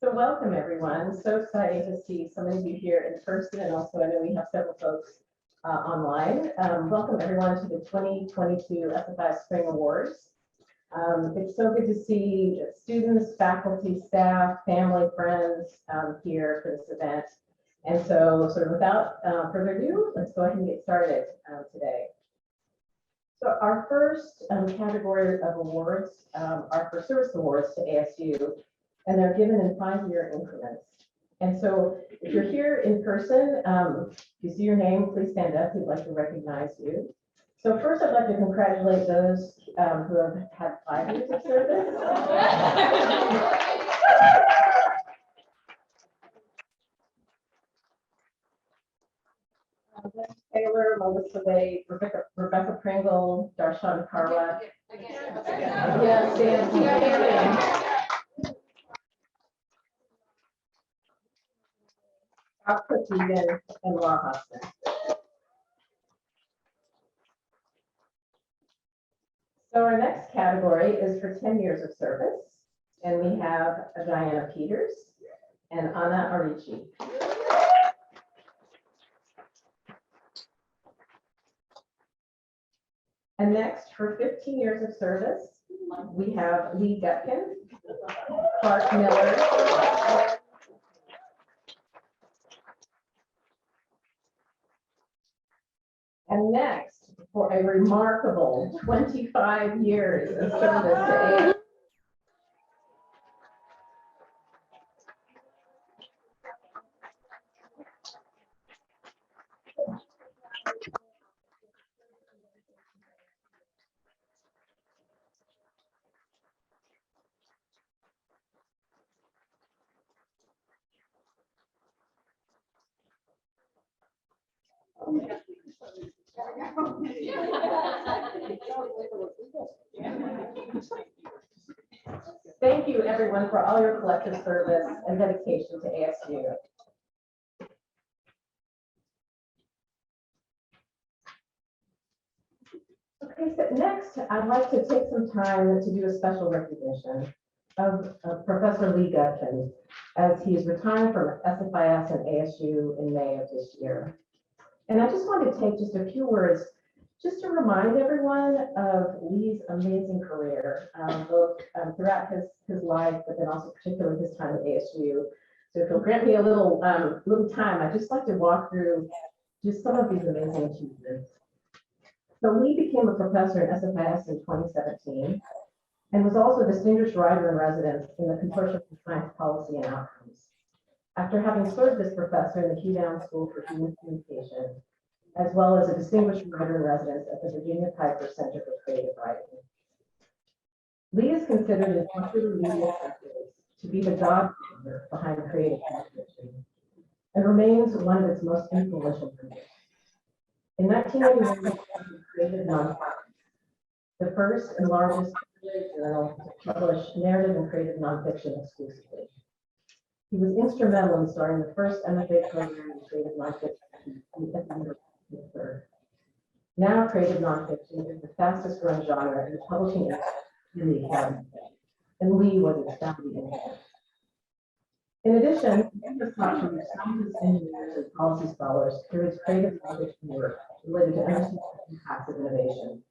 So welcome, everyone. So exciting to see so many of you here in person, and also I know we have several folks online. Welcome, everyone, to the 2022 SFIS Spring Awards. It's so good to see students, faculty, staff, family, friends here for this event. And so, sort of without further ado, let's go ahead and get started today. So our first category of awards are for service awards to ASU, and they're given in 5-year increments. And so if you're here in person, if you see your name, please stand up. We'd like to recognize you. So first, I'd like to congratulate those who have had 5 years of service. Taylor, Melissa Bay, Rebecca Pringle, Darshan Karwa. Yes, Dan. And Laura Hudson. So our next category is for 10 years of service, and we have Diana Peters and Anna Arici. And next, for 15 years of service, we have Lee Gutkin, Clark Miller, and next, for a remarkable 25 years of service to ASU. Thank you, everyone, for all your collective service and dedication to ASU. Okay, so next, I'd like to take some time to do a special recognition of Professor Lee Gutkin, as he is retiring from SFIS and ASU in May of this year. And I just wanted to take just a few words just to remind everyone of Lee's amazing career, both throughout his life, but then also particularly his time at ASU. So if you'll grant me a little time, I'd just like to walk through just some of these amazing achievements. So Lee became a professor at SFIS in 2017 and was also a distinguished writer in residence in the Consortium for Science Policy and Outcomes. After having served as professor in the Hugh Downs School for Human Communication, as well as a distinguished writer in residence at the Virginia Piper Center for Creative Writing. Lee is considered in popular media sectors to be the godfather behind creative communication and remains one of its most influential figures. In 1981, he created Nonfiction, the first and largest journal to publish narrative and creative nonfiction exclusively. He was instrumental in starting the first MFA program in creative nonfiction at the University of Pittsburgh. Now, creative nonfiction is the fastest growing genre in the publishing industry in the academy, and Lee was its founding inventor. In addition, he has taught to scientists, engineers, and policy scholars through his creative nonfiction work related to understanding the impacts of innovation.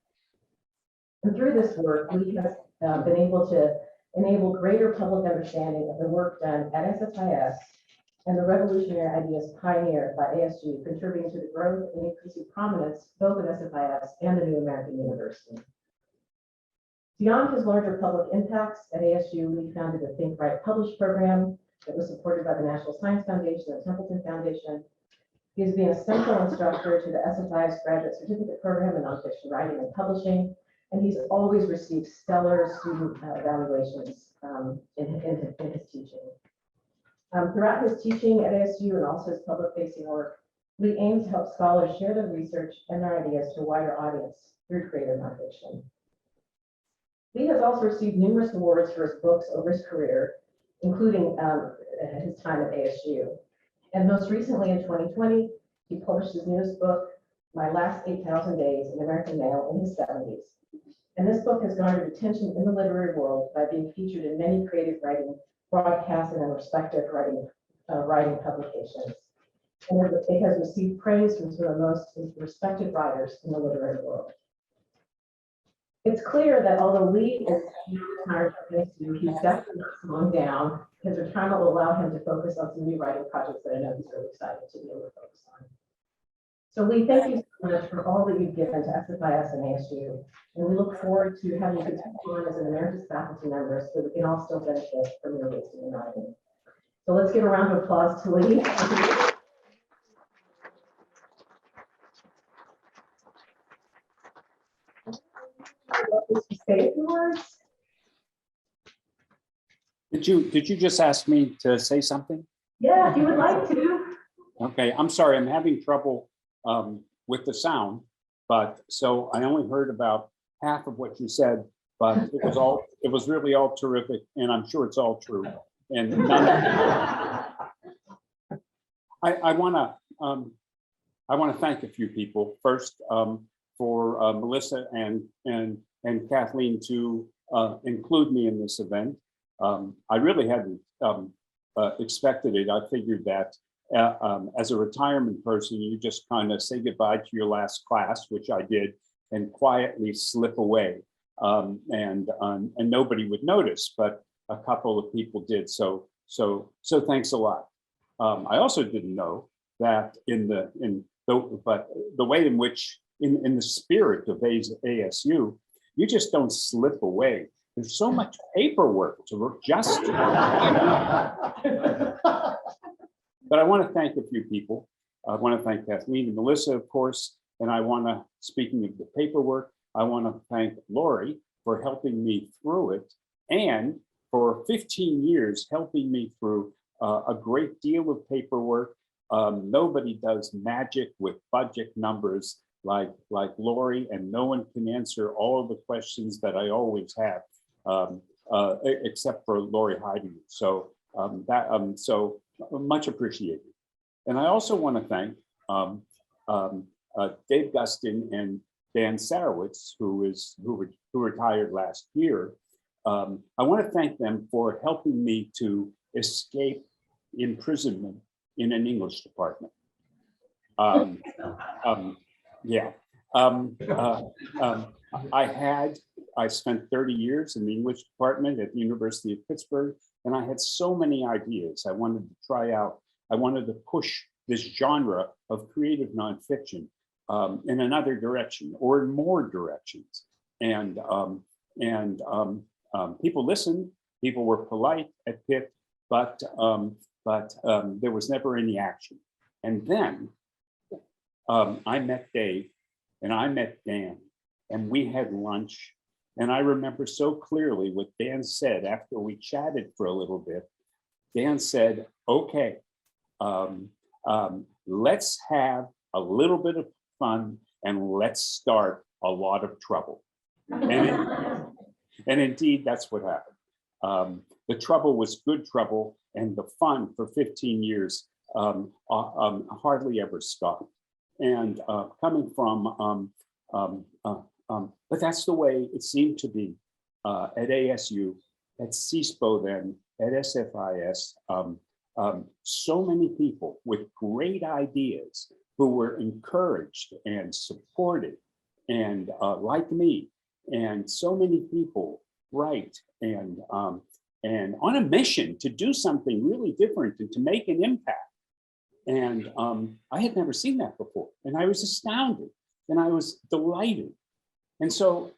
And through this work, Lee has been able to enable greater public understanding of the work done at SFIS and the revolutionary ideas pioneered by ASU, contributing to the growth and increasing prominence both at SFIS and the New American University. Beyond his larger public impacts at ASU, Lee founded the Think Write Publish program that was supported by the National Science Foundation and Templeton Foundation. He has been a central instructor to the SFIS graduate certificate program in nonfiction writing and publishing, and he's always received stellar student evaluations in his teaching. Throughout his teaching at ASU and also his public-facing work, Lee aims to help scholars share their research and their ideas to a wider audience through creative nonfiction. Lee has also received numerous awards for his books over his career, including his time at ASU. And most recently in 2020, he published his newest book, My Last 8,000 Days in American Mail, in his 70s. And this book has garnered attention in the literary world by being featured in many creative writing broadcasted and respected writing publications. And it has received praise from some of the most respected writers in the literary world. It's clear that although Lee is retired from ASU, he's definitely not slowing down. His retirement will allow him to focus on some new writing projects that I know he's really excited to be able to focus on. So Lee, thank you so much for all that you've given to SFIS and ASU. And we look forward to having you continue on as an emeritus faculty member so we can all still benefit from your wisdom and writing. So let's give a round of applause to Lee. Say a few words. Did you just ask me to say something? Yeah, if you would like to. Okay, I'm sorry, I'm having trouble with the sound, but so I only heard about half of what you said, but it was really all terrific, and I'm sure it's all true. And I want to thank a few people. First, for Melissa and Kathleen to include me in this event. I really hadn't expected it. I figured that as a retirement person, you just kind of say goodbye to your last class, which I did, and quietly slip away, and nobody would notice, but a couple of people did. So thanks a lot. I also didn't know that the way in which in the spirit of ASU, you just don't slip away. There's so much paperwork to adjust to. But I want to thank a few people. I want to thank Kathleen and Melissa, of course, and I want to, speaking of the paperwork, I want to thank Lori for helping me through it, and for 15 years helping me through a great deal of paperwork. Nobody does magic with budget numbers like Lori, and no one can answer all of the questions that I always have, except for Lori hiding. So so much appreciated. And I also want to thank Dave Gustin and Dan Sarowitz, who retired last year. I want to thank them for helping me to escape imprisonment in an English department. Yeah. I spent 30 years in the English department at the University of Pittsburgh, and I had so many ideas I wanted to try out. I wanted to push this genre of creative nonfiction in another direction or in more directions. And people listened, people were polite at Pitt, but there was never any action. And then I met Dave and I met Dan, and we had lunch. And I remember so clearly what Dan said after we chatted for a little bit. Dan said, okay, let's have a little bit of fun and let's start a lot of trouble. And indeed, that's what happened. The trouble was good trouble, and the fun for 15 years hardly ever stopped. And coming from, but that's the way it seemed to be at ASU, at CSPO then, at SFIS. So many people with great ideas who were encouraged and supported, and like me, and so many people bright and on a mission to do something really different and to make an impact. And I had never seen that before, and I was astounded, and I was delighted. And so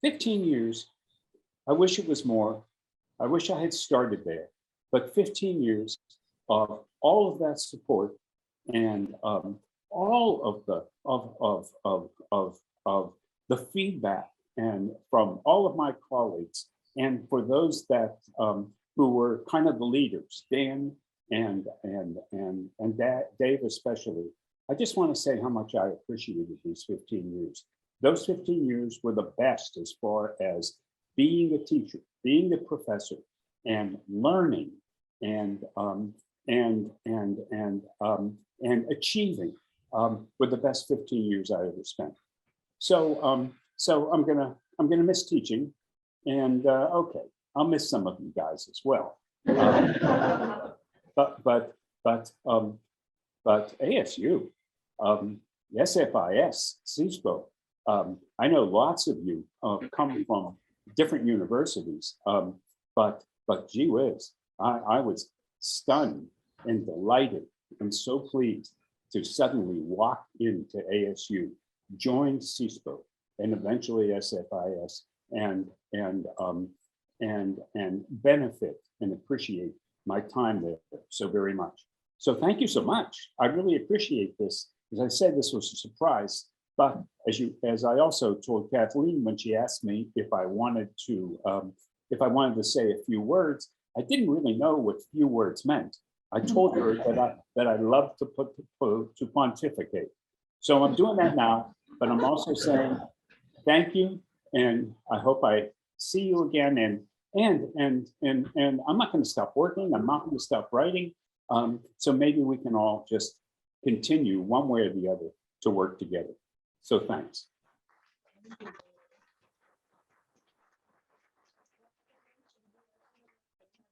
15 years, I wish it was more. I wish I had started there, but 15 years of all of that support and all of the feedback and from all of my colleagues, and for those that who were kind of the leaders, Dan and Dave especially. I just want to say how much I appreciated these 15 years. Those 15 years were the best as far as being a teacher, being a professor, and learning and achieving were the best 15 years I ever spent. So I'm gonna miss teaching, and okay, I'll miss some of you guys as well. But ASU, SFIS, CISPO, I know lots of you come from different universities, but gee whiz, I was stunned and delighted and so pleased to suddenly walk into ASU, join CISPO, and eventually SFIS, and benefit and appreciate my time there so very much. So thank you so much. I really appreciate this. As I said, this was a surprise, but as I also told Kathleen when she asked me if I wanted to say a few words, I didn't really know what few words meant. I told her that I love to pontificate. So I'm doing that now, but I'm also saying thank you, and I hope I see you again. And I'm not going to stop working. I'm not going to stop writing. So maybe we can all just continue one way or the other to work together. So thanks.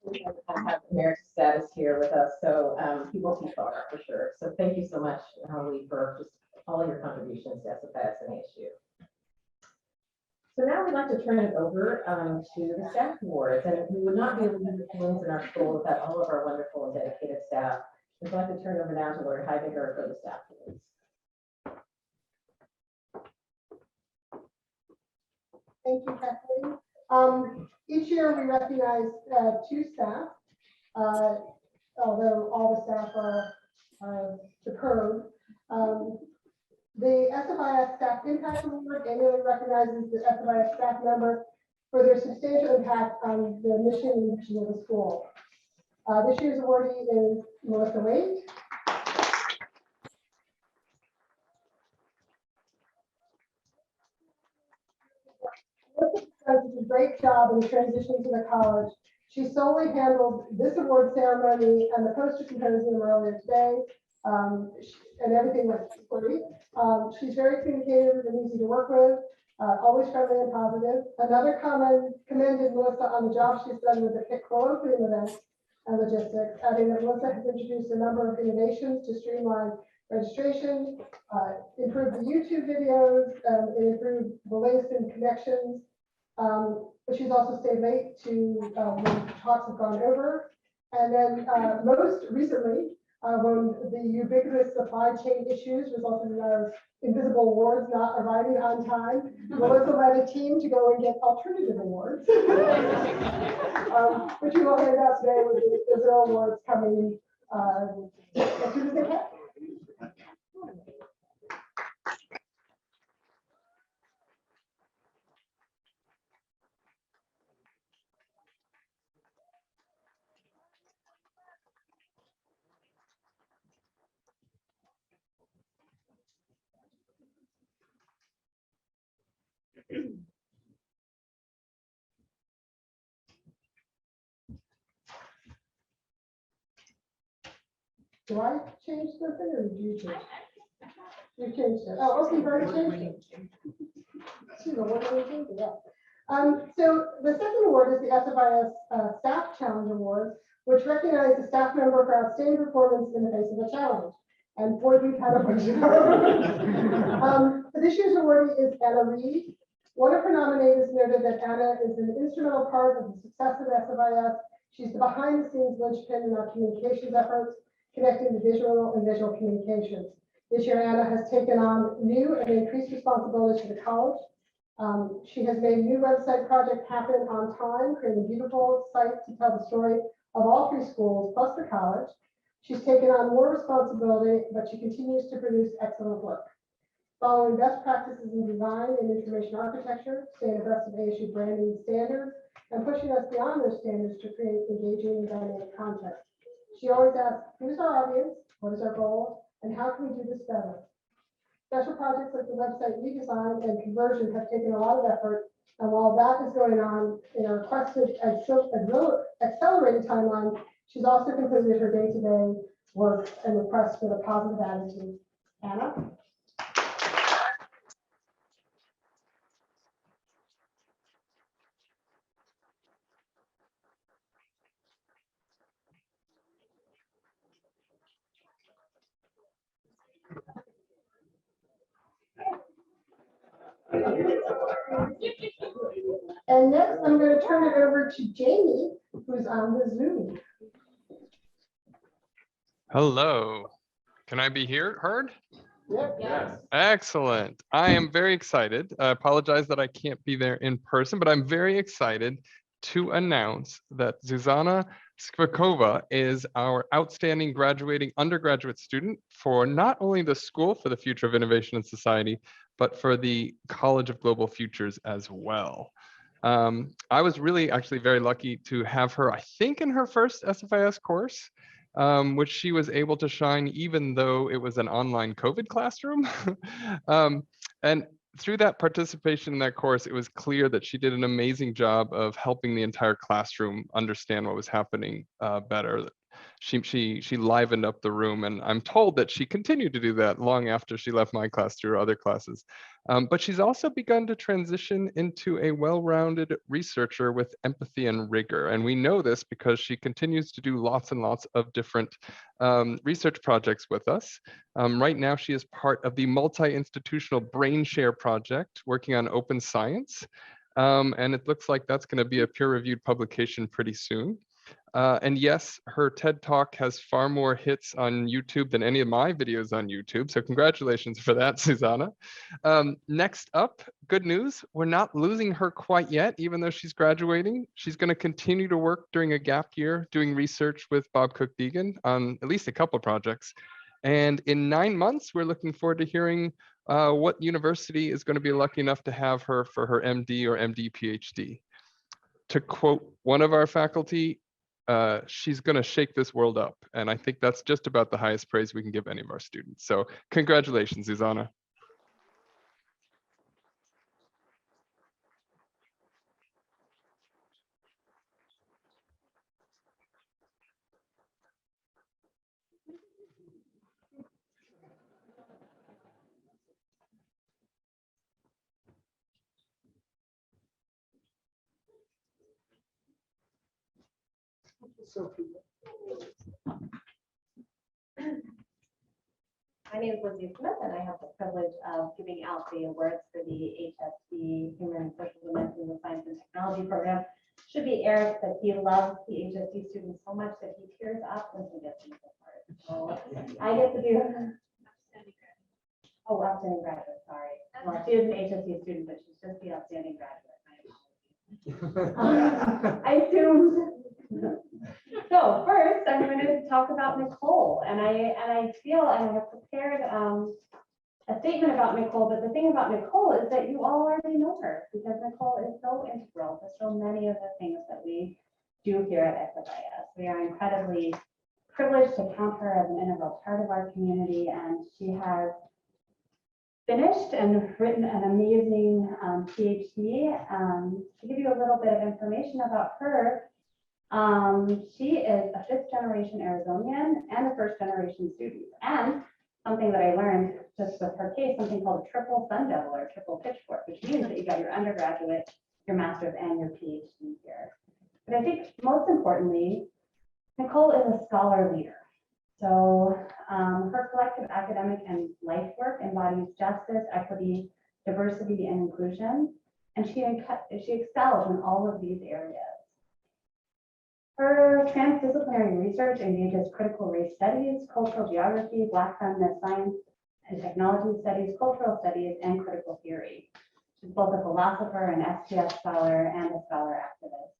I have emeritus status here with us, so people keep far for sure. So thank you so much, Lee, for just all of your contributions to SFIS and ASU. So now we'd like to turn it over to the staff awards, and we would not be able to do the things in our school without all of our wonderful and dedicated staff. So I'd like to turn it over now to Lord Heidinger for the staff awards. Thank you, Kathleen. Each year we recognize two staff, although all the staff are superb. The SFIS Staff Impact Award annually recognizes the SFIS staff member for their substantial impact on the mission and mission of the school. This year's awardee is Melissa Wade. Melissa does a great job in transitioning to the college. She solely handled this award ceremony and the poster symposium earlier today. And everything was great. She's very communicative and easy to work with, always friendly and positive. Another commended Melissa on the job she's done with the PIC colloquium events and logistics, adding that Melissa has introduced a number of innovations to streamline registration, improve the YouTube videos, and improve the links and connections. But she's also stayed late to when talks have gone over. And then most recently, when the ubiquitous supply chain issues resulted in our invisible awards not arriving on time, Melissa led a team to go and get alternative awards, which we will hand out today with the Israel awards coming as soon as they can. Do I change the thing or did you change it? You changed it. Oh, okay, you've already changed it. What are we changing? Yeah. So the second award is the SFIS Staff Challenge Award, which recognizes a staff member for outstanding performance in the face of a challenge. And boy, we've had a bunch of them. This year's awardee is Anna Reed. One of her nominees noted that Anna is an instrumental part of the success of SFIS. She's the behind-the-scenes linchpin in our communications efforts, connecting the visual and visual communications. This year, Anna has taken on new and increased responsibilities for the college. She has made a new website project happen on time, creating a beautiful site to tell the story of all three schools, plus the college. She's taken on more responsibility, but she continues to produce excellent work. Following best practices in design and information architecture, staying abreast of ASU branding standards, and pushing us beyond those standards to create engaging and dynamic content. She always asks, who's our audience, what is our goal, and how can we do this better? Special projects like the website redesign and conversion have taken a lot of effort, and while that is going on in a requested accelerated timeline, she's also completed her day-to-day work and requests with a positive attitude. Anna? And next, I'm going to turn it over to Jamie, who's on the Zoom. Hello, can I be heard? Yep. Yes. Excellent. I am very excited. I apologize that I can't be there in person, but I'm very excited to announce that Zuzana Skvikova is our outstanding graduating undergraduate student for not only the School for the Future of Innovation and Society, but for the College of Global Futures as well. I was really actually very lucky to have her, I think, in her first SFIS course, which she was able to shine even though it was an online COVID classroom. And through that participation in that course, it was clear that she did an amazing job of helping the entire classroom understand what was happening better. She livened up the room, and I'm told that she continued to do that long after she left my class to her other classes. But she's also begun to transition into a well-rounded researcher with empathy and rigor. And we know this because she continues to do lots and lots of different research projects with us. Right now, she is part of the multi-institutional brain share project working on open science. And it looks like that's going to be a peer-reviewed publication pretty soon. And yes, her TED Talk has far more hits on YouTube than any of my videos on YouTube. So congratulations for that, Susanna. Next up, good news. We're not losing her quite yet, even though she's graduating. She's going to continue to work during a gap year, doing research with Bob Cook-Deegan on at least a couple of projects. And in 9 months, we're looking forward to hearing what university is going to be lucky enough to have her for her MD or MD PhD. To quote one of our faculty, she's going to shake this world up. And I think that's just about the highest praise we can give any of our students. So congratulations, Susanna. My name is Lizzie Smith, and I have the privilege of giving out the awards for the HSC Human and Social Dimensions in the Science and Technology program. Should be Eric, that he loves the HSC students so much that he tears up when he gets into the part. So I get to do. Oh, outstanding graduate, sorry. Well, she is an HSC student, but she's just the outstanding graduate. I assumed. So first, I'm going to talk about Nicole, and I feel I have prepared a statement about Nicole, but the thing about Nicole is that you all already know her because Nicole is so integral to so many of the things that we do here at SFIS. We are incredibly privileged to count her as an integral part of our community, and she has finished and written an amazing PhD. To give you a little bit of information about her, she is a 5th generation Arizonian and a 1st generation student. And something that I learned just with her case, something called a triple Sun Devil or triple pitchfork, which means that you got your undergraduate, your master's, and your PhD here. But I think most importantly, Nicole is a scholar leader. So her collective academic and life work embodies justice, equity, diversity, and inclusion. And she excels in all of these areas. Her transdisciplinary research engages critical race studies, cultural geography, Black feminist science and technology studies, cultural studies, and critical theory. She's both a philosopher, an STS scholar, and a scholar activist.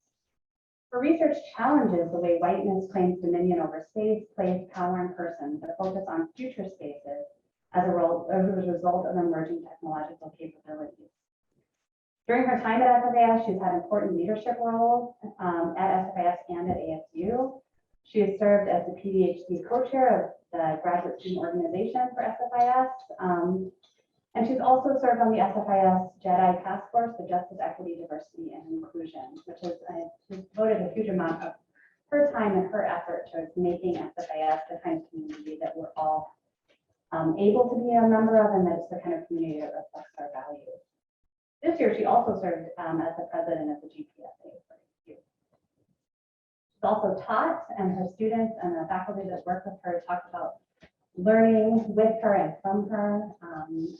Her research challenges the way whiteness claims dominion over space, place, power, and person, but focus on future spaces as a result of emerging technological capabilities. During her time at SFIS, she's had important leadership roles at SFIS and at ASU. She has served as the PhD co-chair of the Graduate Student Organization for SFIS. And she's also served on the SFIS JEDI Task Force for Justice, Equity, Diversity, and Inclusion, which is she's devoted a huge amount of her time and her effort towards making SFIS the kind of community that we're all able to be a member of, and that's the kind of community that reflects our values. This year, she also served as the president of the GPSA for ASU. She's also taught, and her students and the faculty that work with her talk about learning with her and from her.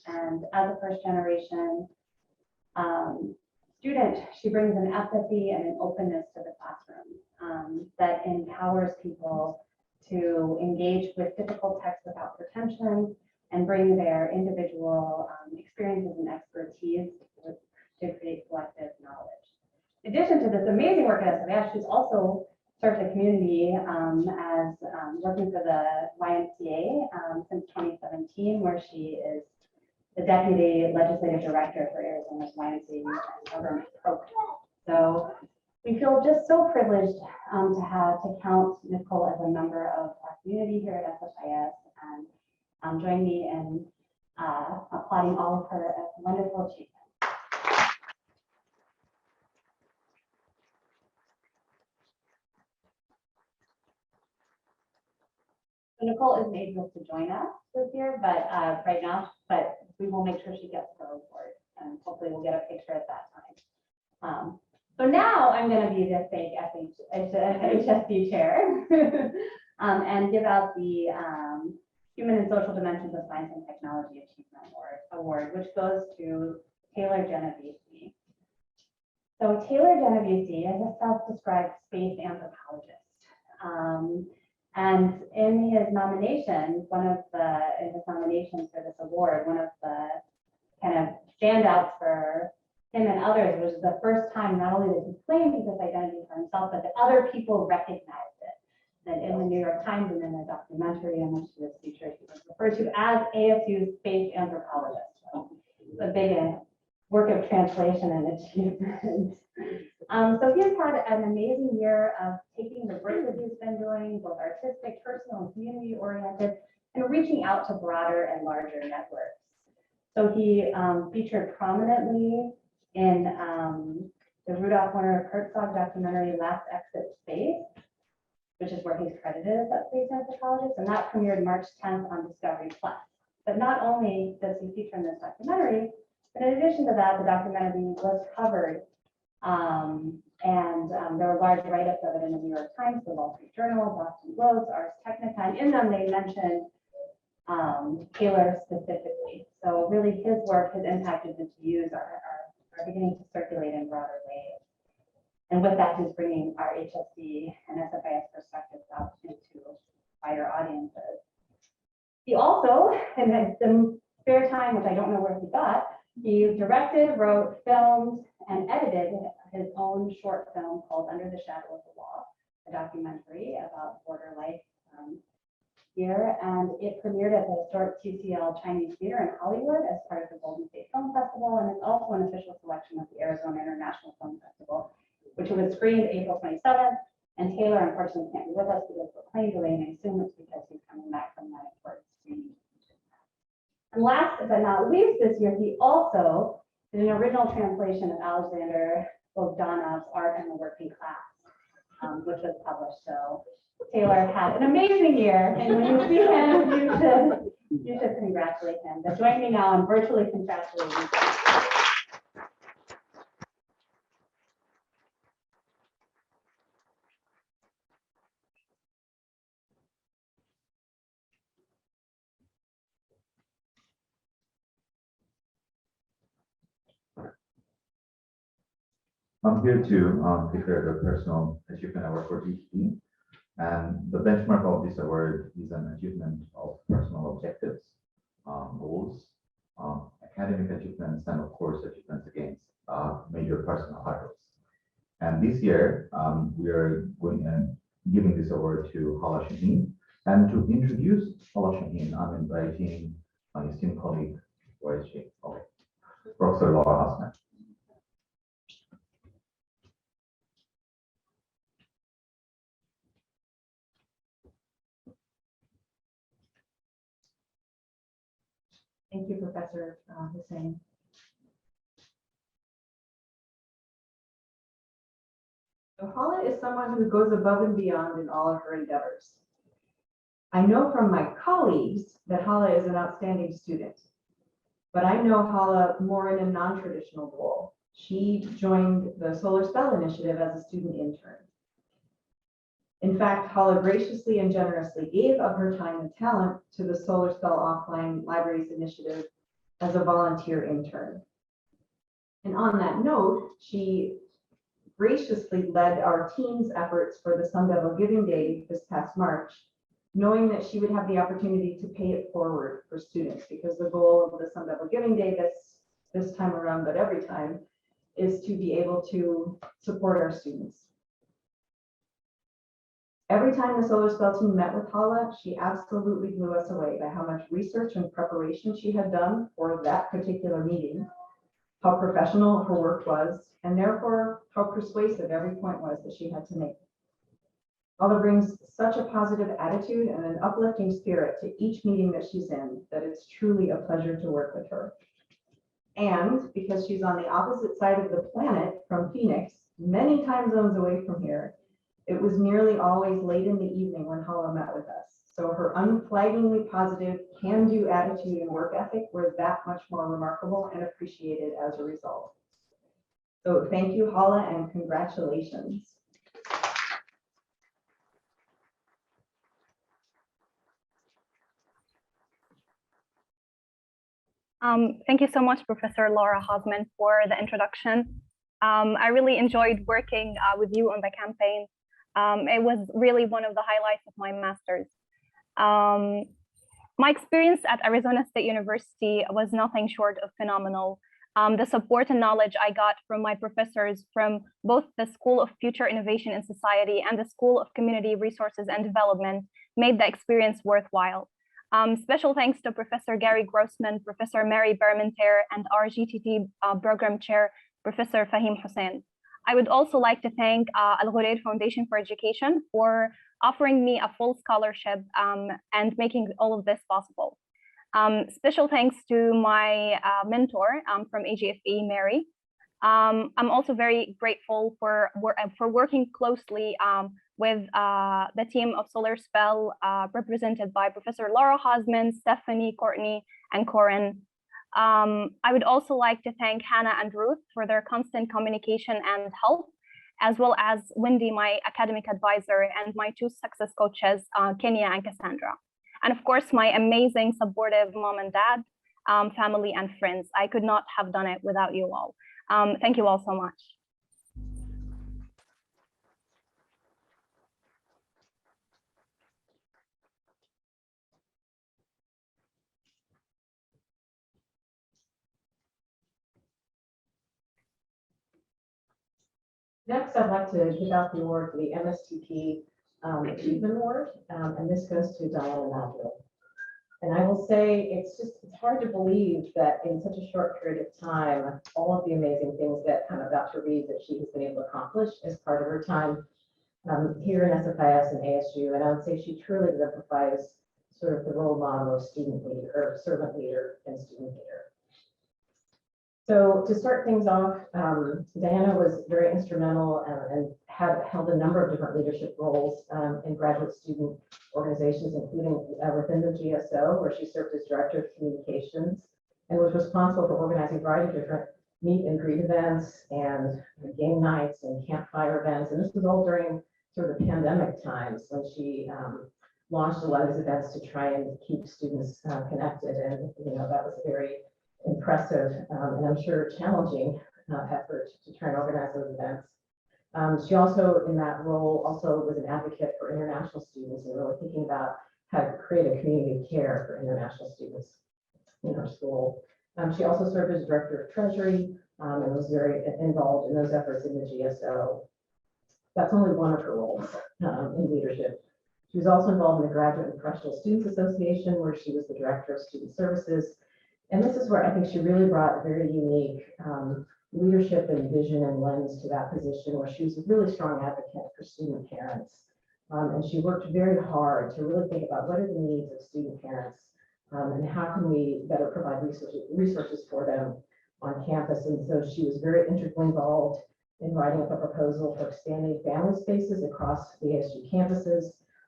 And as a first generation student, she brings an empathy and an openness to the classroom that empowers people to engage with difficult texts without pretension and bring their individual experiences and expertise to create collective knowledge. In addition to this amazing work at SFIS, she's also served the community as working for the YMCA since 2017, where she is the Deputy Legislative Director for Arizona's YMCA Youth and Government Program. So we feel just so privileged to count Nicole as a member of our community here at SFIS, and join me in applauding all of her wonderful achievements. So Nicole isn't able to join us this year, but right now, but we will make sure she gets her award, and hopefully we'll get a picture at that time. So now I'm going to be the fake HSD chair and give out the Human and Social Dimensions of Science and Technology Achievement Award, which goes to Taylor Genovese. So Taylor Genovese is a self-described space anthropologist. And in his nominations for this award, one of the kind of standouts for him and others was the first time not only that he claimed his identity for himself, but that other people recognized it. That in the New York Times and in a documentary in which he was featured, he was referred to as ASU's space anthropologist. So it's a big work of translation and achievement. So he's had an amazing year of taking the work that he's been doing, both artistic, personal, and community oriented, and reaching out to broader and larger networks. So he featured prominently in the Rudolf Werner Herzog documentary Last Exit Space, which is where he's credited as that space anthropologist, and that premiered March 10th on Discovery Plus. But not only does he feature in this documentary, but in addition to that, the documentary was covered there were large write-ups of it in the New York Times, the Wall Street Journal, Boston Globe, Ars Technica, and in them they mentioned Taylor specifically. So really his work, his impact, his views are beginning to circulate in broader ways. And with that, he's bringing our HSD and SFIS perspectives out into wider audiences. He also, in some spare time, which I don't know where he got, he directed, wrote, filmed, and edited his own short film called Under the Shadow of the Law, a documentary about border life here. And it premiered at the historic TCL Chinese Theater in Hollywood as part of the Golden State Film Festival. And it's also an official selection of the Arizona International Film Festival, which was screened April 27th. And Taylor, unfortunately, can't be with us because of a plane delay, and I assume it's because he's coming back from that important screening. And last but not least, this year, he also did an original translation of Alexander Bogdanov's Art and the Working Class, which was published. So Taylor had an amazing year, and when you see him, you should congratulate him. But join me now in virtually congratulating him. I'm here to declare the Personal Achievement Award for GTD. And the benchmark of this award is an achievement of personal objectives, goals, academic achievements, and of course, achievements against major personal hurdles. And this year, we are going and giving this award to Hala Shaheen. And to introduce Hala Shaheen, I'm inviting my esteemed colleague, where is she? Okay, Professor Laura Hassman. Thank you, Professor Hussain. So Hala is someone who goes above and beyond in all of her endeavors. I know from my colleagues that Hala is an outstanding student, but I know Hala more in a non-traditional role. She joined the Solar Spell Initiative as a student intern. In fact, Hala graciously and generously gave of her time and talent to the Solar Spell Offline Libraries Initiative as a volunteer intern. And on that note, she graciously led our team's efforts for the Sun Devil Giving Day this past March, knowing that she would have the opportunity to pay it forward for students, because the goal of the Sun Devil Giving Day this time around, but every time, is to be able to support our students. Every time the Solar Spell team met with Hala, she absolutely blew us away by how much research and preparation she had done for that particular meeting, how professional her work was, and therefore how persuasive every point was that she had to make. Hala brings such a positive attitude and an uplifting spirit to each meeting that she's in that it's truly a pleasure to work with her. And because she's on the opposite side of the planet from Phoenix, many time zones away from here, it was nearly always late in the evening when Hala met with us. So her unflaggingly positive, can-do attitude and work ethic were that much more remarkable and appreciated as a result. So thank you, Hala, and congratulations. Thank you so much, Professor Laura Hosman, for the introduction. I really enjoyed working with you on the campaign. It was really one of the highlights of my master's. My experience at Arizona State University was nothing short of phenomenal. The support and knowledge I got from my professors from both the School of Future Innovation in Society and the School of Community Resources and Development made the experience worthwhile. Special thanks to Professor Gary Grossman, Professor Mary Bermenter, and our GTT program chair, Professor Fahim Hussain. I would also like to thank Al Ghurair Foundation for Education for offering me a full scholarship and making all of this possible. Special thanks to my mentor from AGFE, Mary. I'm also very grateful for working closely with the team of Solar Spell, represented by Professor Laura Hosman, Stephanie, Courtney, and Corinne. I would also like to thank Hannah and Ruth for their constant communication and help, as well as Wendy, my academic advisor, and my two success coaches, Kenya and Cassandra. And of course, my amazing supportive mom and dad, family and friends. I could not have done it without you all. Thank you all so much. Next, I'd like to give out the award for the MSTP Achievement Award, and this goes to Diana Madrill. And I will say, it's hard to believe that in such a short period of time, all of the amazing things that Dr. Reed that she has been able to accomplish as part of her time here in SFIS and ASU. And I would say she truly exemplifies sort of the role model of student leader or servant leader and student leader. So to start things off, Diana was very instrumental and held a number of different leadership roles in graduate student organizations, including within the GSO, where she served as Director of Communications and was responsible for organizing a variety of different meet and greet events and game nights and campfire events. And this was all during sort of the pandemic times when she launched a lot of these events to try and keep students connected. And, that was a very impressive and I'm sure challenging effort to try and organize those events. She also, in that role, also was an advocate for international students and really thinking about how to create a community of care for international students in her school. She also served as Director of Treasury and was very involved in those efforts in the GSO. That's only one of her roles in leadership. She was also involved in the Graduate and Professional Students Association, where she was the Director of Student Services. And this is where I think she really brought a very unique leadership and vision and lens to that position, where she was a really strong advocate for student parents. And she worked very hard to really think about what are the needs of student parents and how can we better provide resources for them on campus. And so she was very integrally involved in writing up a proposal for expanding family spaces across the ASU campuses.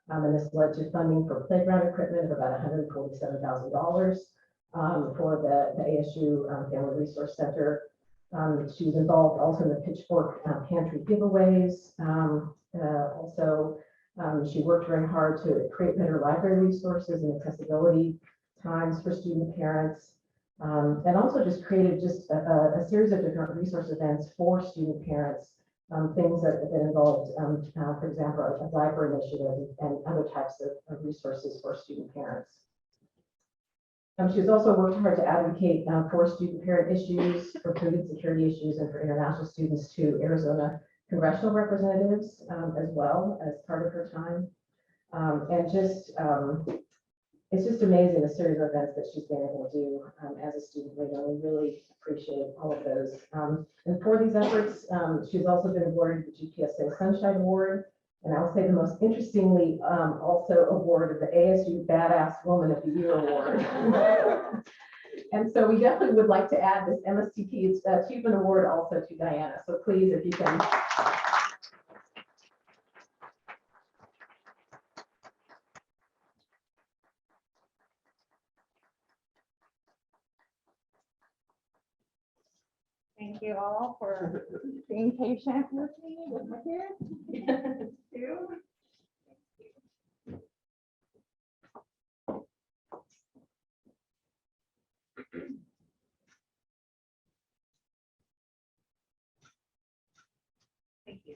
And this led to funding for playground equipment of about $147,000 for the ASU Family Resource Center. She was involved also in the Pitchfork Pantry giveaways. Also She worked very hard to create better library resources and accessibility times for student parents. And also just created just a series of different resource events for student parents, things that involved, for example, a diaper initiative and other types of resources for student parents. She's also worked hard to advocate for student parent issues, for food insecurity issues, and for international students to Arizona congressional representatives as well as part of her time. And just, it's just amazing the series of events that she's been able to do as a student leader. We really appreciate all of those. And for these efforts, she's also been awarded the GPSA Sunshine Award. And I will say the most interestingly also awarded the ASU Badass Woman of the Year Award. And so we definitely would like to add this MSTP Achievement Award also to Diana. So please, if you can. Thank you all for being patient with me, with my kids. Too. Thank you.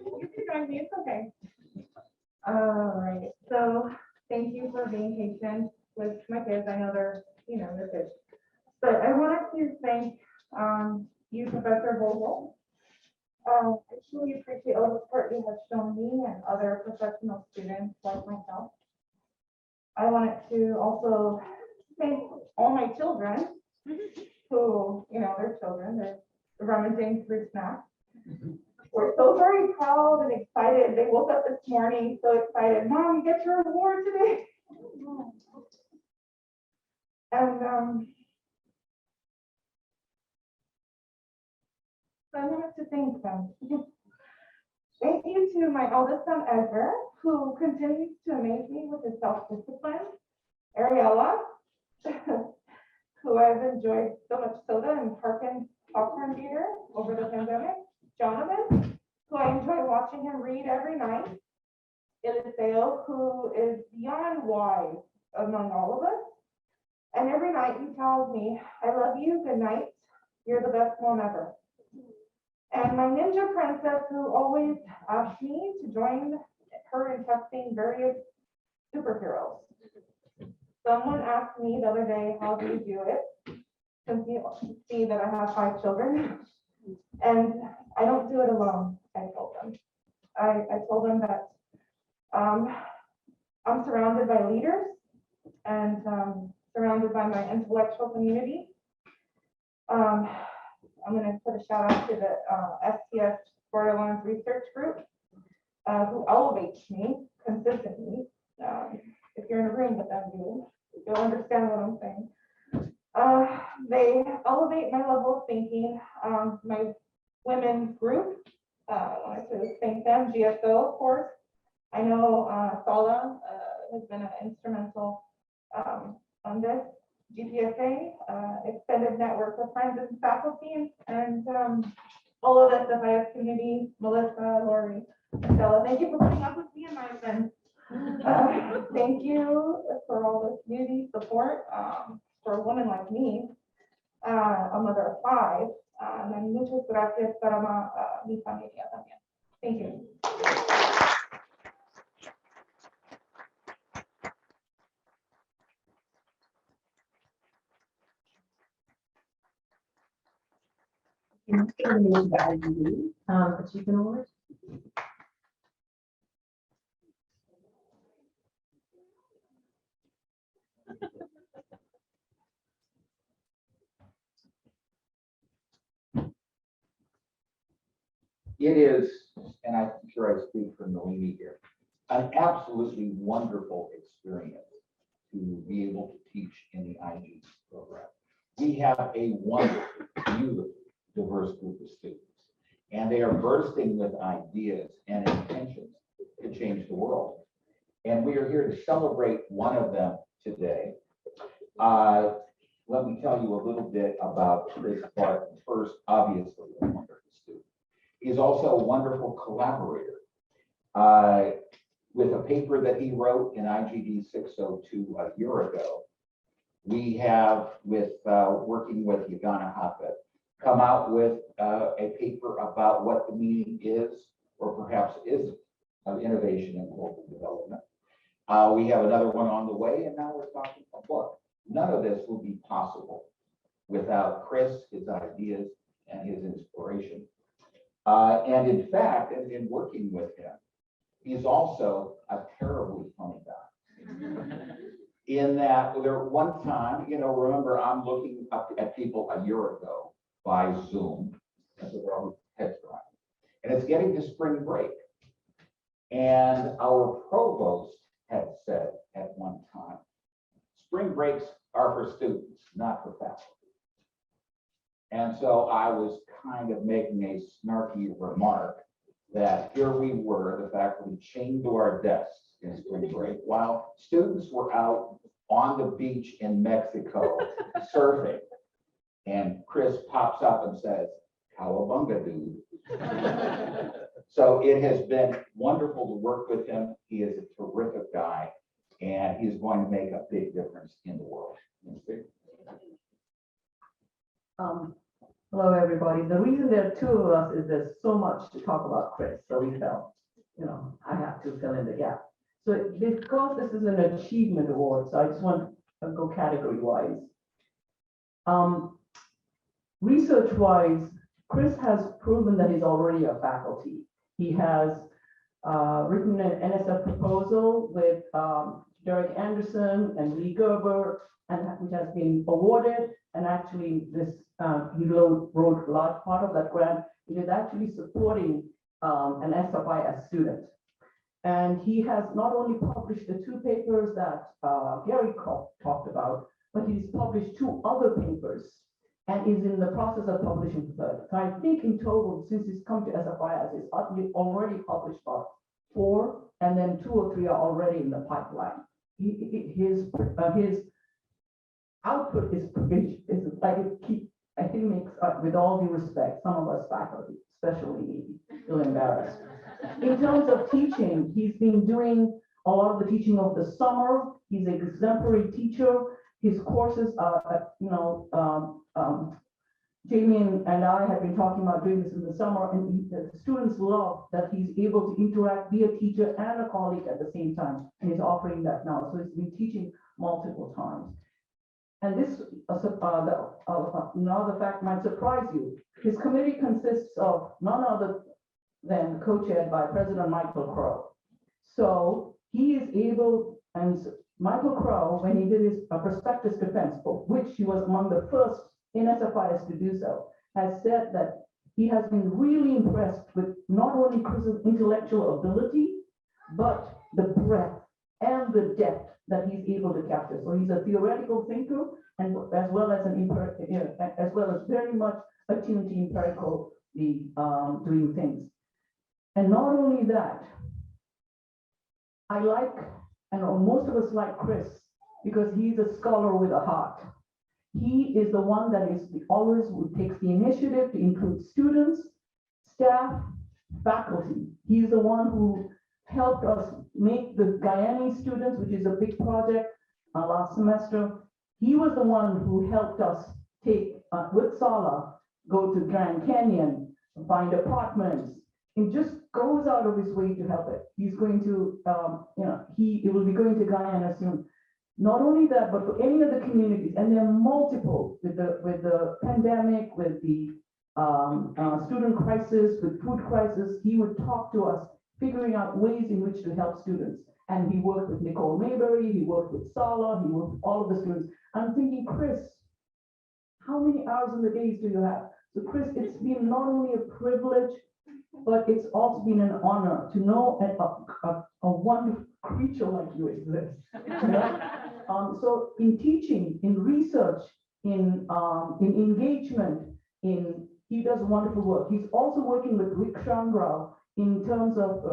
You can join me, it's okay. All right, so thank you for being patient with my kids. I know they're kids. But I wanted to thank you, Professor Vogel. I truly appreciate all the support you have shown me and other professional students like myself. I wanted to also thank all my children who, they're children, they're rummaging through snacks. We're so very proud and excited. They woke up this morning so excited. Mom, you get your award today. And so I wanted to thank them. Thank you to my eldest son, Edgar, who continues to amaze me with his self-discipline. Ariella, who I've enjoyed so much soda and popcorn theater over the pandemic. Jonathan, who I enjoy watching him read every night. Eliseo, who is beyond wise among all of us. And every night he tells me, I love you, good night, you're the best one ever. And my ninja princess, who always asks me to join her in testing various superheroes. Someone asked me the other day, how do you do it? Since you see that I have 5 children. And I don't do it alone, I told them. I told them that I'm surrounded by leaders and surrounded by my intellectual community. I'm going to put a shout out to the SFIS School Awards research group who elevates me consistently. If you're in a room with them, you'll understand what I'm saying. They elevate my level of thinking. My women's group, I wanted to thank them. GSO, of course. I know Sala has been instrumental on this. GPSA, extended network of friends and faculty, and all of the SFIS community, Melissa, Lori, Stella. Thank you for putting up with me and my events. Thank you for all the community support for a woman like me, a mother of 5. And muchas gracias para mi familia también. Thank you. Achievement Award. It is, and I'm sure I speak for Nalini here, an absolutely wonderful experience to be able to teach in the IG program. We have a wonderful, beautiful, diverse group of students, and they are bursting with ideas and intentions to change the world. And we are here to celebrate one of them today. let me tell you a little bit about Chris Barton. First, obviously, a wonderful student. He's also a wonderful collaborator. With a paper that he wrote in IGD 602 a year ago, we have, working with Yagana Hafet, come out with a paper about what the meaning is, or perhaps isn't, of innovation and global development. We have another one on the way, and now we're talking a book. None of this would be possible without Chris, his ideas, and his inspiration. And in fact, in working with him, he's also a terribly funny guy. In that, there one time, remember, I'm looking up at people a year ago by Zoom, and so they're all heads around. And it's getting to spring break. And our provost had said at one time, spring breaks are for students, not for faculty. And so I was kind of making a snarky remark that here we were, the faculty chained to our desks in spring break, while students were out on the beach in Mexico surfing. And Chris pops up and says, "Cowabunga, dude." So it has been wonderful to work with him. He is a terrific guy, and he's going to make a big difference in the world. Hello, everybody. The reason there are two of us is there's so much to talk about Chris, so we felt, I have to fill in the gap. So because this is an achievement award, so I just want to go category-wise. Research-wise, Chris has proven that he's already a faculty. He has written an NSF proposal with Derek Anderson and Lee Gerber, and which has been awarded. And actually, he wrote a large part of that grant. It is actually supporting an SFIS student. And he has not only published the two papers that Gary talked about, but he's published two other papers and is in the process of publishing the third. So I think in total, since he's come to SFIS, he's already published about 4, and then 2 or 3 are already in the pipeline. His output is like I think makes, with all due respect, some of us faculty, especially me, feel embarrassed. In terms of teaching, he's been doing a lot of the teaching over the summer. He's an exemplary teacher. His courses are, Jamie and I have been talking about doing this in the summer, and the students love that he's able to interact, be a teacher and a colleague at the same time, and he's offering that now. So he's been teaching multiple times. And this, another fact might surprise you. His committee consists of none other than co-chaired by President Michael Crow. So he is able, and Michael Crow, when he did his prospectus defense, for which he was among the first in SFIS to do so, has said that he has been really impressed with not only Chris's intellectual ability, but the breadth and the depth that he's able to capture. So he's a theoretical thinker, and as well as very much attuned to empirically doing things. And not only that, I like, and most of us like Chris, because he's a scholar with a heart. He is the one that is always who takes the initiative to include students, staff, faculty. He's the one who helped us make the Guyanese students, which is a big project last semester. He was the one who helped us take, with Sala, go to Grand Canyon, find apartments. He just goes out of his way to help it. He's going to, he will be going to Guyana soon. Not only that, but for any other communities, and there are multiple with the pandemic, with the student crisis, with food crisis. He would talk to us, figuring out ways in which to help students. And he worked with Nicole Mayberry, he worked with Sala, he worked with all of the students. I'm thinking, Chris, how many hours in the days do you have? So Chris, it's been not only a privilege, but it's also been an honor to know a wonderful creature like you exists. So in teaching, in research, in engagement, he does wonderful work. He's also working with Rick Shangrao in terms of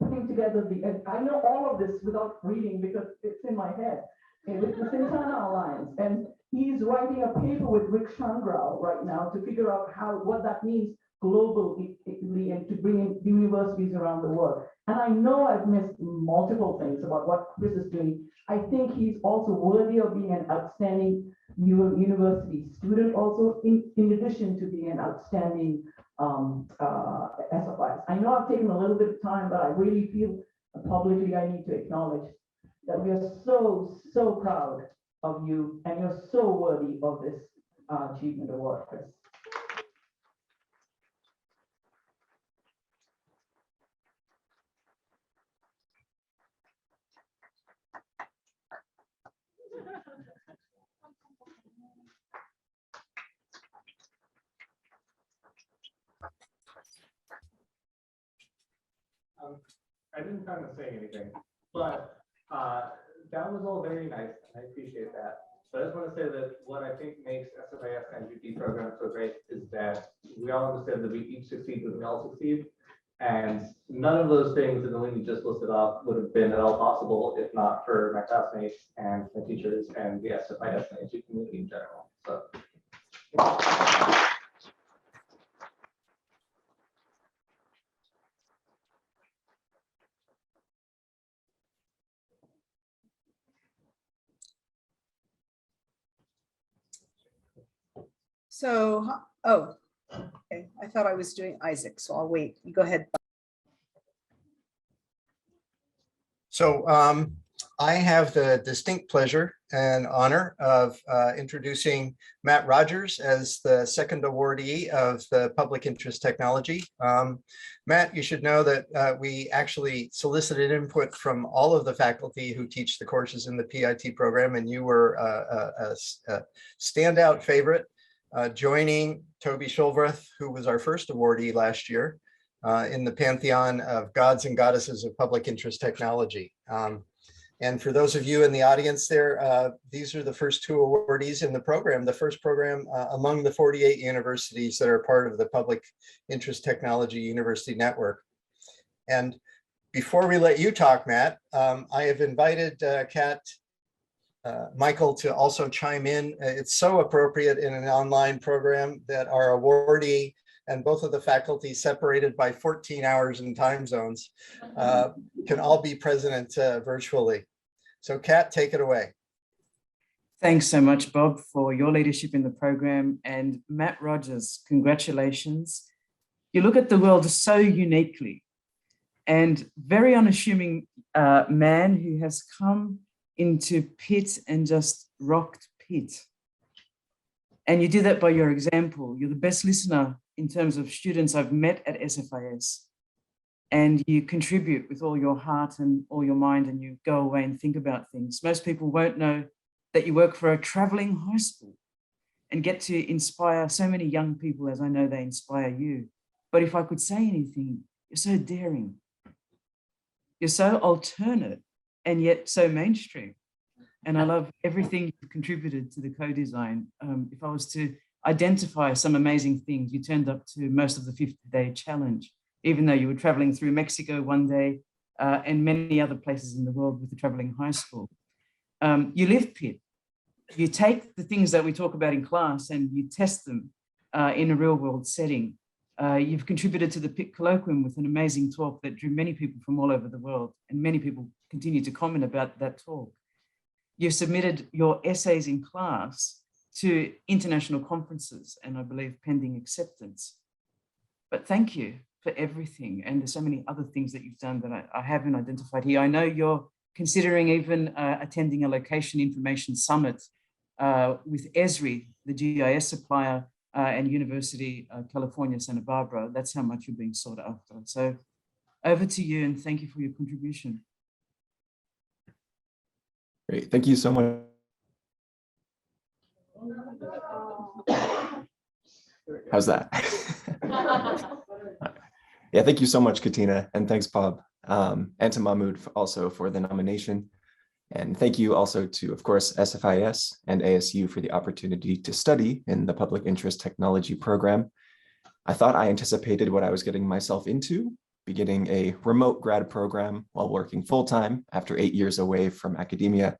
putting together I know all of this without reading because it's in my head, with the Santana Alliance. And He's writing a paper with Rick Changrao right now to figure out what that means globally and to bring in universities around the world. And I know I've missed multiple things about what Chris is doing. I think he's also worthy of being an outstanding university student also, in addition to being an outstanding SFIS. I know I've taken a little bit of time, but I really feel publicly I need to acknowledge that we are so, so proud of you, and you're so worthy of this achievement award, Chris. I didn't plan on saying anything, but that was all very nice, and I appreciate that. But I just want to say that what I think makes SFIS and GP program so great is that we all understand that we each succeed when we all succeed. And none of those things that Nalini just listed off would have been at all possible if not for my classmates and my teachers and the SFIS and ASU community in general. So. So, oh, okay. I thought I was doing Isaac, so I'll wait. You go ahead. So I have the distinct pleasure and honor of introducing Matt Rogers as the second awardee of the Public Interest Technology. Matt, you should know that we actually solicited input from all of the faculty who teach the courses in the PIT program, and you were a standout favorite, joining Toby Shulbreth, who was our first awardee last year, in the pantheon of gods and goddesses of public interest technology. And for those of you in the audience there, these are the first two awardees in the program, the first program among the 48 universities that are part of the Public Interest Technology University Network. And before we let you talk, Matt, I have invited Kat Michael to also chime in. It's so appropriate in an online program that our awardee and both of the faculty, separated by 14 hours in time zones, can all be present virtually. So Kat, take it away. Thanks so much, Bob, for your leadership in the program. And Matt Rogers, congratulations. You look at the world so uniquely, and very unassuming man who has come into Pitt and just rocked Pitt. And you do that by your example. You're the best listener in terms of students I've met at SFIS. And you contribute with all your heart and all your mind, and you go away and think about things. Most people won't know that you work for a traveling high school and get to inspire so many young people, as I know they inspire you. But if I could say anything, you're so daring. You're so alternate and yet so mainstream. And I love everything you've contributed to the co-design. If I was to identify some amazing things, you turned up to most of the 50-day challenge, even though you were traveling through Mexico one day and many other places in the world with the traveling high school. You live Pitt. You take the things that we talk about in class and you test them in a real world setting. You've contributed to the Pitt Colloquium with an amazing talk that drew many people from all over the world, and many people continue to comment about that talk. You've submitted your essays in class to international conferences, and I believe pending acceptance. But thank you for everything. And there's so many other things that you've done that I haven't identified here. I know you're considering even attending a location information summit with Esri, the GIS supplier, and University of California, Santa Barbara. That's how much you're being sought after. So over to you, and thank you for your contribution. Great, thank you so much. How's that? Yeah, thank you so much, Katina, and thanks, Bob, and to Mahmoud also for the nomination. And thank you also to, of course, SFIS and ASU for the opportunity to study in the Public Interest Technology program. I thought I anticipated what I was getting myself into, beginning a remote grad program while working full-time after 8 years away from academia.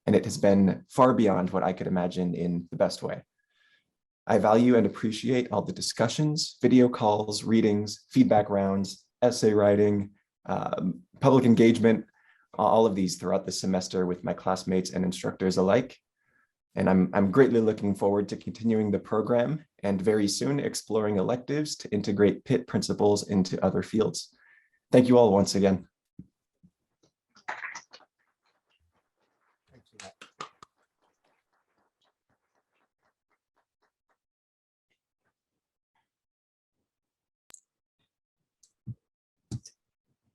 and it has been far beyond what I could imagine in the best way. I value and appreciate all the discussions, video calls, readings, feedback rounds, essay writing, public engagement, all of these throughout the semester with my classmates and instructors alike. And I'm greatly looking forward to continuing the program and very soon exploring electives to integrate Pitt principles into other fields. Thank you all once again.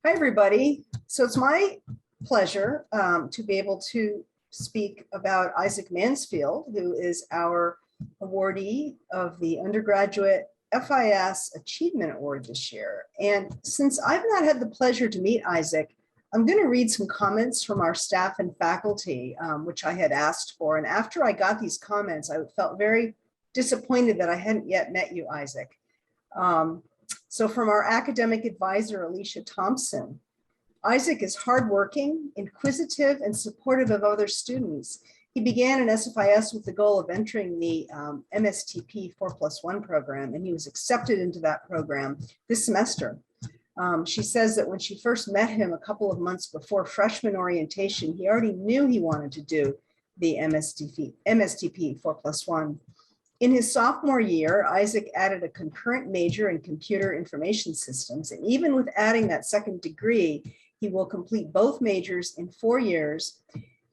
Hi, everybody. So it's my pleasure to be able to speak about Isaac Mansfield, who is our awardee of the Undergraduate FIS Achievement Award this year. And since I've not had the pleasure to meet Isaac, I'm going to read some comments from our staff and faculty, which I had asked for. And after I got these comments, I felt very disappointed that I hadn't yet met you, Isaac. So from our academic advisor, Alicia Thompson, Isaac is hardworking, inquisitive, and supportive of other students. He began in SFIS with the goal of entering the MSTP 4+1 program, and he was accepted into that program this semester. She says that when she first met him a couple of months before freshman orientation, he already knew he wanted to do the MSTP 4+1. In his sophomore year, Isaac added a concurrent major in computer information systems, and even with adding that second degree, he will complete both majors in 4 years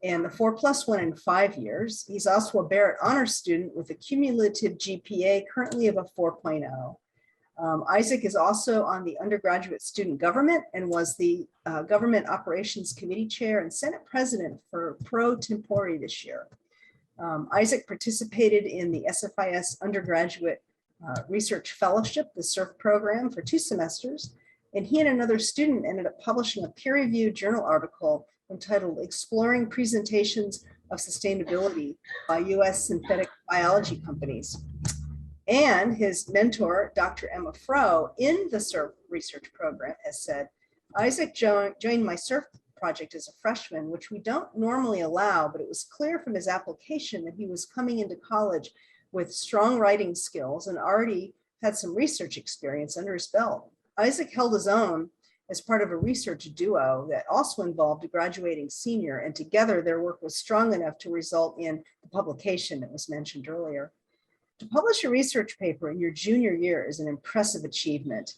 and the 4+1 in 5 years. He's also a Barrett Honor Student with a cumulative GPA currently of a 4.0. Isaac is also on the undergraduate student government and was the Government Operations Committee Chair and Senate President for pro tempore this year. Isaac participated in the SFIS Undergraduate Research Fellowship, the SURF program, for 2 semesters, and he and another student ended up publishing a peer-reviewed journal article entitled Exploring Presentations of Sustainability by U.S. Synthetic Biology Companies. And his mentor, Dr. Emma Froh, in the SURF research program, has said, Isaac joined my SURF project as a freshman, which we don't normally allow, but it was clear from his application that he was coming into college with strong writing skills and already had some research experience under his belt. Isaac held his own as part of a research duo that also involved a graduating senior, and together their work was strong enough to result in the publication that was mentioned earlier. To publish a research paper in your junior year is an impressive achievement.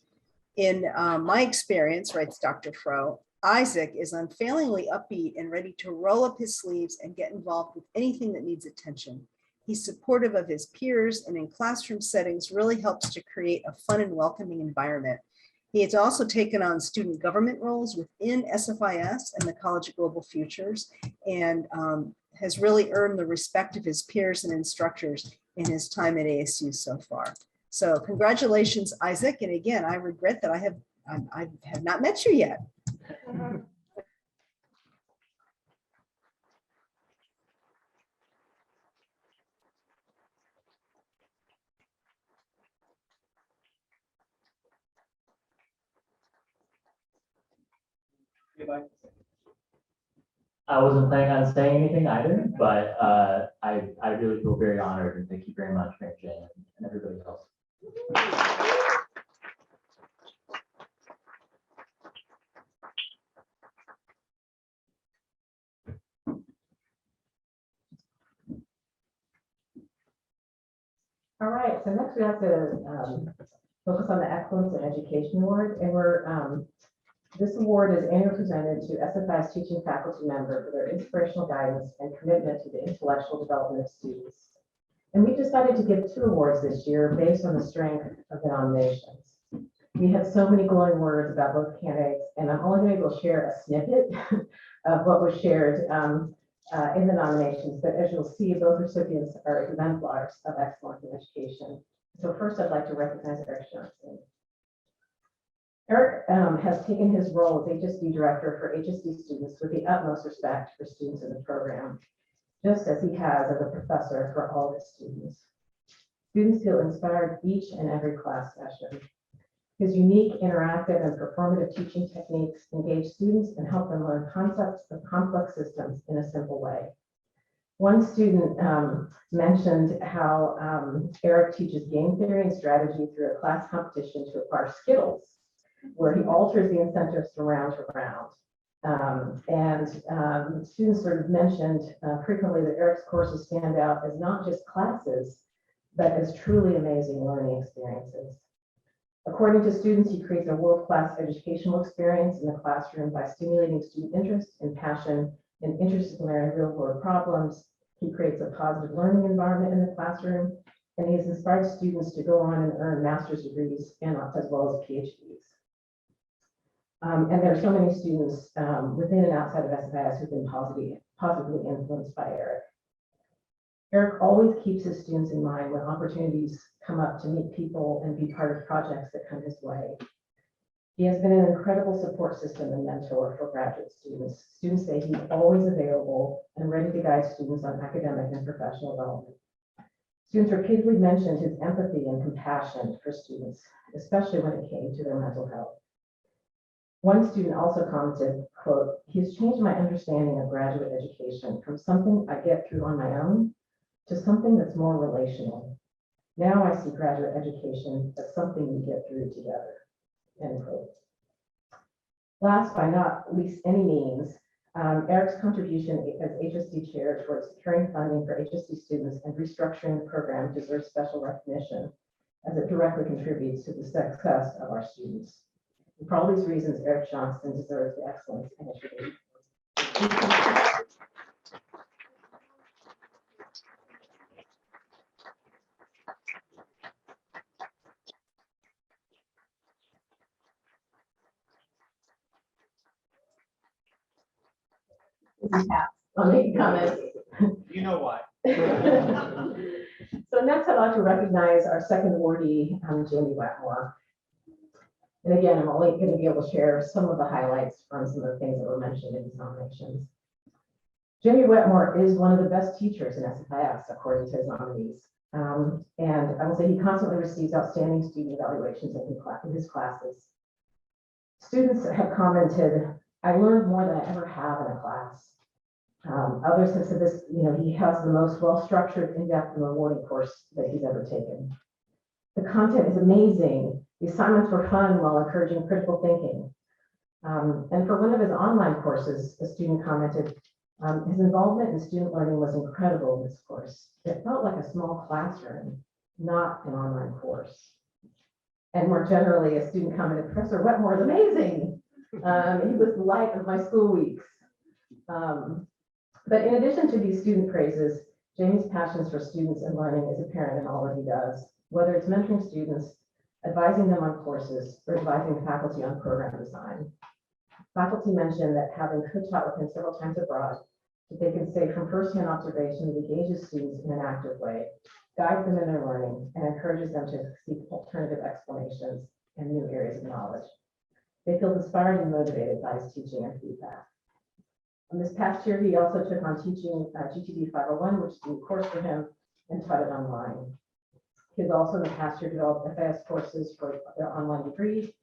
In my experience, writes Dr. Froh, Isaac is unfailingly upbeat and ready to roll up his sleeves and get involved with anything that needs attention. He's supportive of his peers and in classroom settings really helps to create a fun and welcoming environment. He has also taken on student government roles within SFIS and the College of Global Futures and has really earned the respect of his peers and instructors in his time at ASU so far. So congratulations, Isaac. And again, I regret that I have not met you yet. I wasn't planning on saying anything either, but I really feel very honored, and thank you very much, Mary Jane, and everybody else. All right, so next we have to focus on the Excellence in Education Award, and this award is annually presented to SFIS teaching faculty member for their inspirational guidance and commitment to the intellectual development of students. And we decided to give 2 awards this year based on the strength of the nominations. We had so many glowing words about both candidates, and I'm only able to share a snippet of what was shared in the nominations, but as you'll see, both recipients are exemplars of excellence in education. So first, I'd like to recognize Eric Johnson. Eric has taken his role as HSD director for HSD students with the utmost respect for students in the program, just as he has as a professor for all his students. Students feel inspired each and every class session. His unique, interactive, and performative teaching techniques engage students and help them learn concepts of complex systems in a simple way. One student mentioned how Eric teaches game theory and strategy through a class competition to acquire Skittles, where he alters the incentives from round to round. Students sort of mentioned frequently that Eric's courses stand out as not just classes, but as truly amazing learning experiences. According to students, he creates a world-class educational experience in the classroom by stimulating student interest and passion and interest in learning real-world problems. He creates a positive learning environment in the classroom, and he has inspired students to go on and earn master's degrees and as well as PhDs. And there are so many students within and outside of SFIS who've been positively influenced by Eric. Eric always keeps his students in mind when opportunities come up to meet people and be part of projects that come his way. He has been an incredible support system and mentor for graduate students. Students say he's always available and ready to guide students on academic and professional development. Students repeatedly mentioned his empathy and compassion for students, especially when it came to their mental health. One student also commented, quote, "He's changed my understanding of graduate education from something I get through on my own to something that's more relational. Now I see graduate education as something we get through together," end quote. Last by not least any means, Eric's contribution as HSD chair towards securing funding for HSD students and restructuring the program deserves special recognition, as it directly contributes to the success of our students. And for all these reasons, Eric Johnston deserves the excellence and initiative. I'll make comments. You know why. So next, I'd like to recognize our second awardee, Jamie Wetmore. And again, I'm only going to be able to share some of the highlights from some of the things that were mentioned in these nominations. Jamie Wetmore is one of the best teachers in SFIS, according to his nominees. And I will say he constantly receives outstanding student evaluations in his classes. Students have commented, "I learned more than I ever have in a class." Others have said this, he has the most well-structured, in-depth, and rewarding course that he's ever taken. The content is amazing. The assignments were fun while encouraging critical thinking. And for one of his online courses, a student commented, his involvement in student learning was incredible in this course. It felt like a small classroom, not an online course. And more generally, a student commented, "Professor Wetmore is amazing. He was the light of my school weeks." But in addition to these student praises, Jamie's passions for students and learning is apparent in all that he does, whether it's mentoring students, advising them on courses, or advising faculty on program design. Faculty mentioned that having co-taught with him several times abroad, that they can say from firsthand observation that he engages students in an active way, guides them in their learning, and encourages them to seek alternative explanations and new areas of knowledge. They feel inspired and motivated by his teaching and feedback. And this past year, he also took on teaching GTD 501, which is a new course for him, and taught it online. He's also in the past year developed FIS courses for their online degree.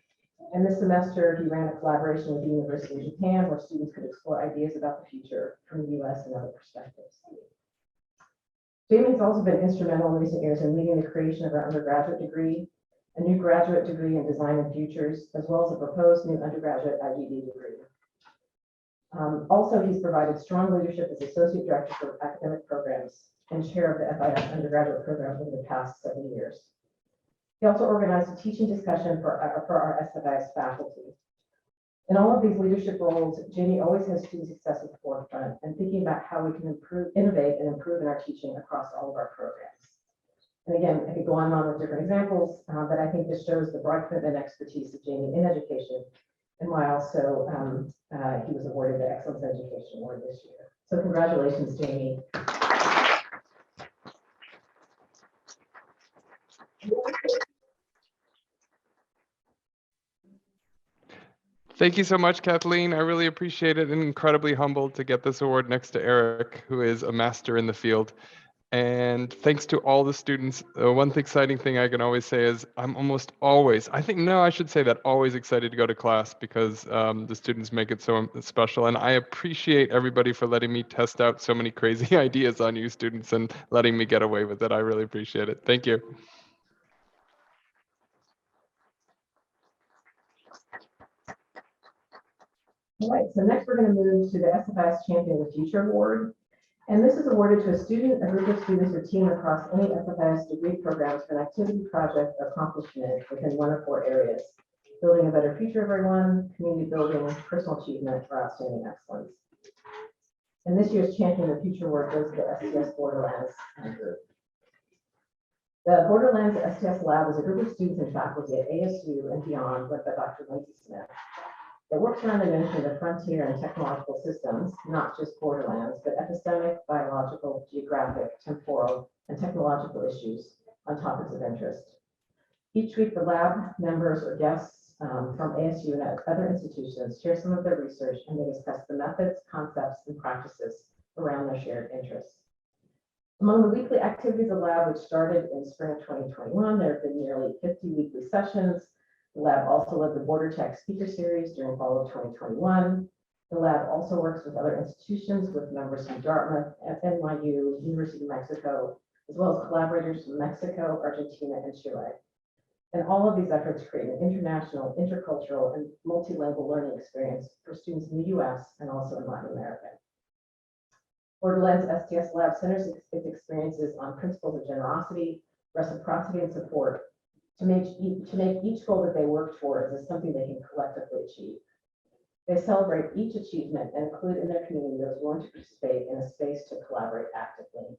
And this semester, he ran a collaboration with the University of Japan, where students could explore ideas about the future from the US and other perspectives. Jamie's also been instrumental in recent years in leading the creation of our undergraduate degree, a new graduate degree in design and futures, as well as a proposed new undergraduate IGD degree. Also, he's provided strong leadership as Associate Director for Academic Programs and Chair of the FIS Undergraduate Program over the past 7 years. He also organized a teaching discussion for our SFIS faculty. In all of these leadership roles, Jamie always has student success at the forefront and thinking about how we can innovate and improve in our teaching across all of our programs. And again, I could go on and on with different examples, but I think this shows the broad commitment and expertise of Jamie in education, and why also he was awarded the Excellence Education Award this year. So congratulations, Jamie. Thank you so much, Kathleen. I really appreciate it and incredibly humbled to get this award next to Eric, who is a master in the field. And thanks to all the students, one exciting thing I can always say is I'm almost always, I think, no, I should say that always excited to go to class because the students make it so special. And I appreciate everybody for letting me test out so many crazy ideas on you students and letting me get away with it. I really appreciate it. Thank you. All right, so next we're going to move to the SFIS Champion of the Future Award. And this is awarded to a student, a group of students, or team across any SFIS degree programs for an activity, project, or accomplishment within one of 4 areas: building a better future, everyone, community building, personal achievement, or outstanding excellence. And this year's Champion of the Future Award goes to the STS Borderlands group. The Borderlands STS Lab is a group of students and faculty at ASU and beyond, led by Dr. Lindsay Smith. It works around the notion of the frontier and technological systems, not just borderlands, but epistemic, biological, geographic, temporal, and technological issues on topics of interest. Each week, the lab members or guests from ASU and other institutions share some of their research, and they discuss the methods, concepts, and practices around their shared interests. Among the weekly activities of the lab, which started in spring of 2021, there have been nearly 50 weekly sessions. The lab also led the Border Tech Speaker Series during fall of 2021. The lab also works with other institutions with members from Dartmouth, NYU, University of Mexico, as well as collaborators from Mexico, Argentina, and Chile. And all of these efforts create an international, intercultural, and multilingual learning experience for students in the US and also in Latin America. Borderlands STS Lab centers its experiences on principles of generosity, reciprocity, and support to make each goal that they work towards as something they can collectively achieve. They celebrate each achievement and include in their community those willing to participate in a space to collaborate actively.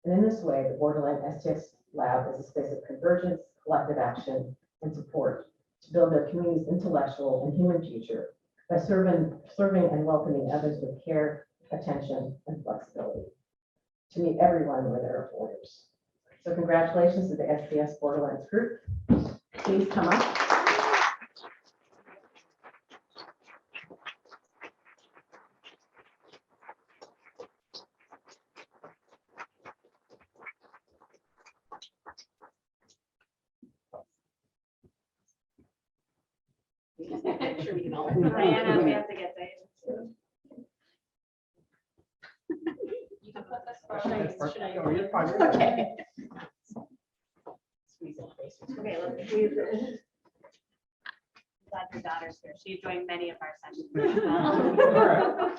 And in this way, the Borderland STS Lab is a space of convergence, collective action, and support to build their community's intellectual and human future by serving and welcoming others with care, attention, and flexibility to meet everyone where there are borders. So congratulations to the SFIS Borderlands group. Please come up. Diana, we have to get Diana. You can put this for Okay. Okay, let's squeeze it. Glad your daughter's here. She joined many of our sessions as well.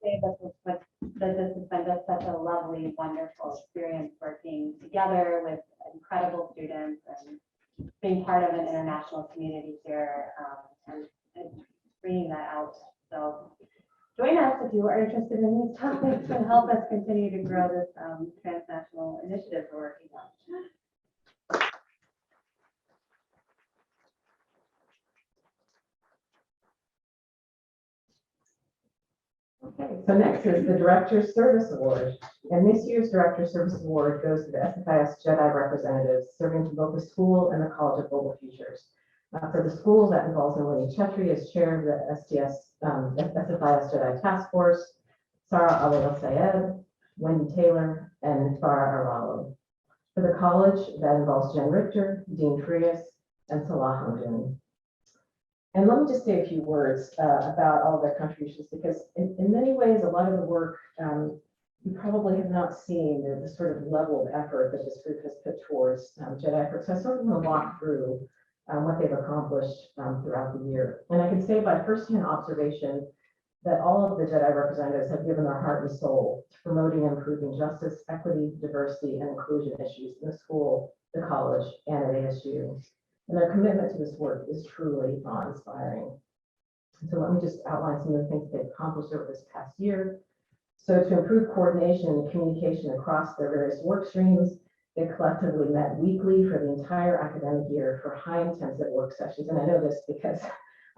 This has been just such a lovely, wonderful experience working together with incredible students and being part of an international community here and bringing that out. So join us if you are interested in these topics and help us continue to grow this transnational initiative we're working on. Okay, so next is the Director's Service Award. And this year's Director's Service Award goes to the SFIS Jedi representatives serving to both the school and the College of Global Futures. For the school, that involves Nalini Chetri as chair of the SFIS Jedi Task Force, Sarah Ali Sayed, Wendy Taylor, and Farah Aralo. For the college, that involves Jen Richter, Dean Frias, and Salah Hamdoun. And let me just say a few words about all of their contributions, because in many ways, a lot of the work you probably have not seen the sort of level of effort that this group has put towards Jedi efforts. So I sort of want to walk through what they've accomplished throughout the year. And I can say by firsthand observation that all of the Jedi representatives have given their heart and soul to promoting and improving justice, equity, diversity, and inclusion issues in the school, the college, and at ASU. And their commitment to this work is truly awe-inspiring. So let me just outline some of the things they've accomplished over this past year. So to improve coordination and communication across their various work streams, they collectively met weekly for the entire academic year for high-intensive work sessions. And I know this because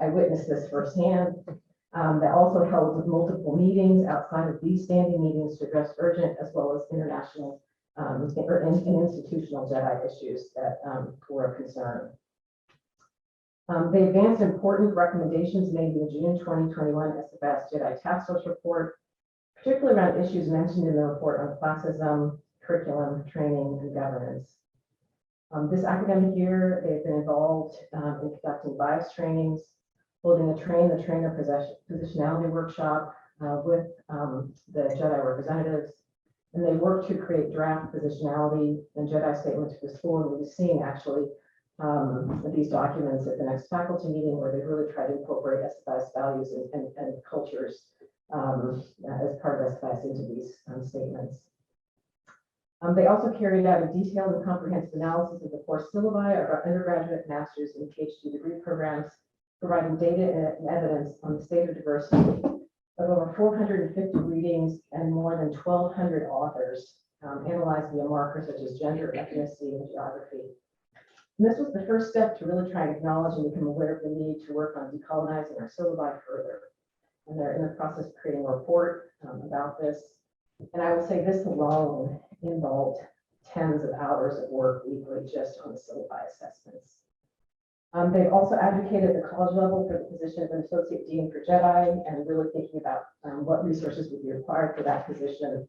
I witnessed this firsthand. They also held multiple meetings outside of these standing meetings to address urgent as well as international and institutional Jedi issues that were of concern. They advanced important recommendations made in the June 2021 SFIS Jedi Task Force report, particularly around issues mentioned in the report on classism, curriculum, training, and governance. This academic year, they've been involved in conducting bias trainings, holding a train the trainer positionality workshop with the Jedi representatives, and they worked to create draft positionality and Jedi statements for the school. And we'll be seeing actually these documents at the next faculty meeting where they really try to incorporate SFIS values and cultures as part of SFIS into these statements. They also carried out a detailed and comprehensive analysis of the course syllabi of our undergraduate, master's, and PhD degree programs, providing data and evidence on the state of diversity of over 450 readings and more than 1,200 authors analyzed via markers such as gender, ethnicity, and geography. And this was the first step to really try and acknowledge and become aware of the need to work on decolonizing our syllabi further. And they're in the process of creating a report about this. And I will say this alone involved tens of hours of work weekly just on the syllabi assessments. They've also advocated at the college level for the position of an associate dean for Jedi and really thinking about what resources would be required for that position.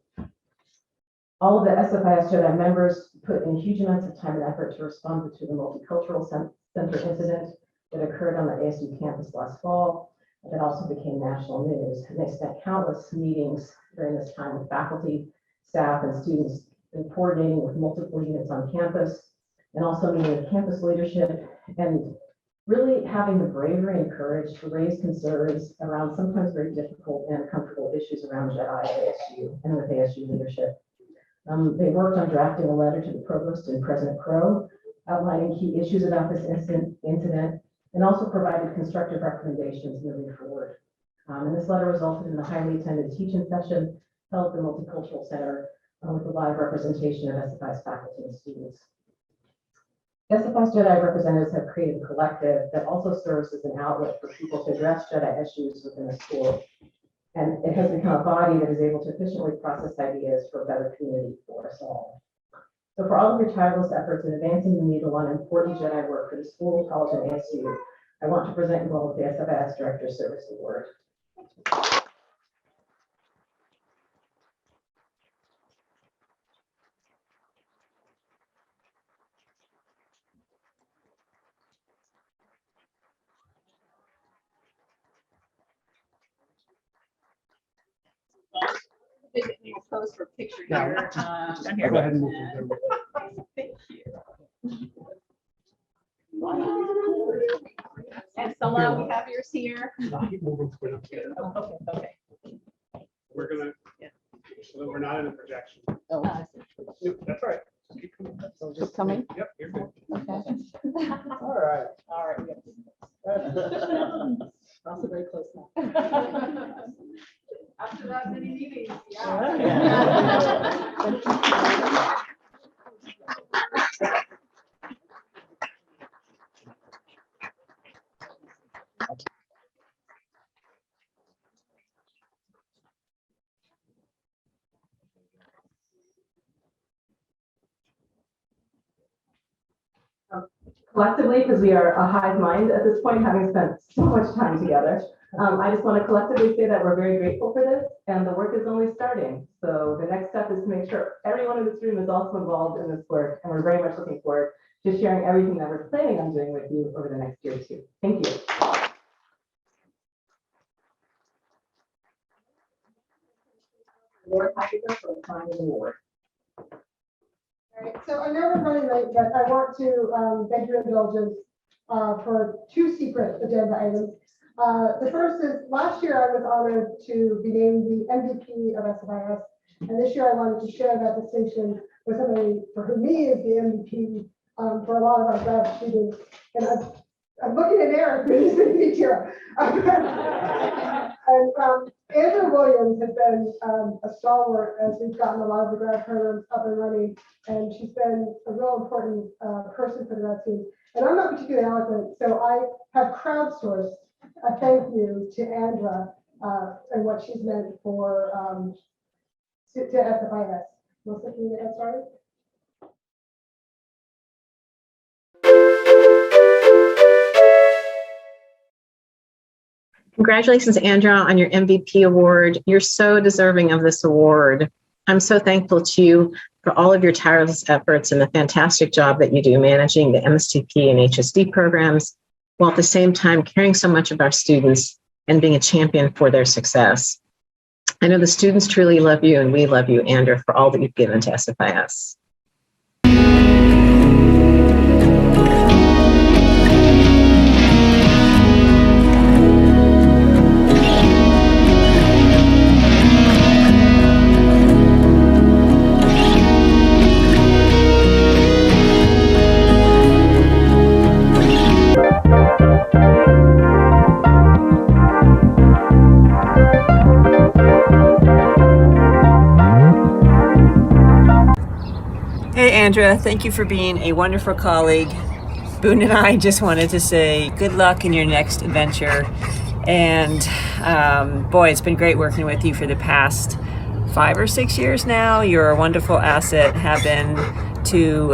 All of the SFIS Jedi members put in huge amounts of time and effort to respond to the multicultural center incident that occurred on the ASU campus last fall. That also became national news. And they spent countless meetings during this time with faculty, staff, and students in coordinating with multiple units on campus, and also meeting with campus leadership and really having the bravery and courage to raise concerns around sometimes very difficult and uncomfortable issues around Jedi at ASU and with ASU leadership. They worked on drafting a letter to the provost and President Crow, outlining key issues about this incident, and also provided constructive recommendations moving forward. And this letter resulted in a highly attended teaching session held at the Multicultural Center with a live representation of SFIS faculty and students. SFIS Jedi representatives have created a collective that also serves as an outlet for people to address Jedi issues within the school. And it has become a body that is able to efficiently process ideas for a better community for us all. So for all of your tireless efforts in advancing the needle on important Jedi work for the school, college, and ASU, I want to present you all with the SFIS Director Service Award. Pose for picture here. Down here. Go ahead and move to Thank you. And Stella, we have yours here. Keep moving quick. Okay, okay. We're gonna, so that we're not in a projection. Oh. Nope, that's all right. Keep coming. So just coming? Yep, you're good. Okay. All right. All right. Yes. Also very close now. After that many meetings, Collectively, because we are a hive mind at this point, having spent so much time together, I just want to collectively say that we're very grateful for this, and the work is only starting. So the next step is to make sure everyone in this room is also involved in this work, and we're very much looking forward to sharing everything that we're planning on doing with you over the next year or two. Thank you. Lord Heidegger for the Finding Award. All right, so I know we're running late, but I want to beg your indulgence for two secret agenda items. The first is, last year I was honored to be named the MVP of SFIS, and this year I wanted to share that distinction with somebody for whom me is the MVP for a lot of our grad students. And I'm looking at Eric, who's the teacher. And Andrew Williams has been a stalwart as we've gotten a lot of the grad programs up and running, and she's been a real important person for the grad students. And I'm not particularly eloquent, so I have crowdsourced a thank you to Andra and what she's meant for to SFIS. Melissa, can you get that started? Congratulations, Andrea, on your MVP award. You're so deserving of this award. I'm so thankful to you for all of your tireless efforts and the fantastic job that you do managing the MSTP and HSD programs, while at the same time caring so much of our students and being a champion for their success. I know the students truly love you, and we love you, Andrea, for all that you've given to SFIS. Hey, Andrea, thank you for being a wonderful colleague. Boone and I just wanted to say good luck in your next adventure. And boy, it's been great working with you for the past 5 or 6 years now. You're a wonderful asset, have been to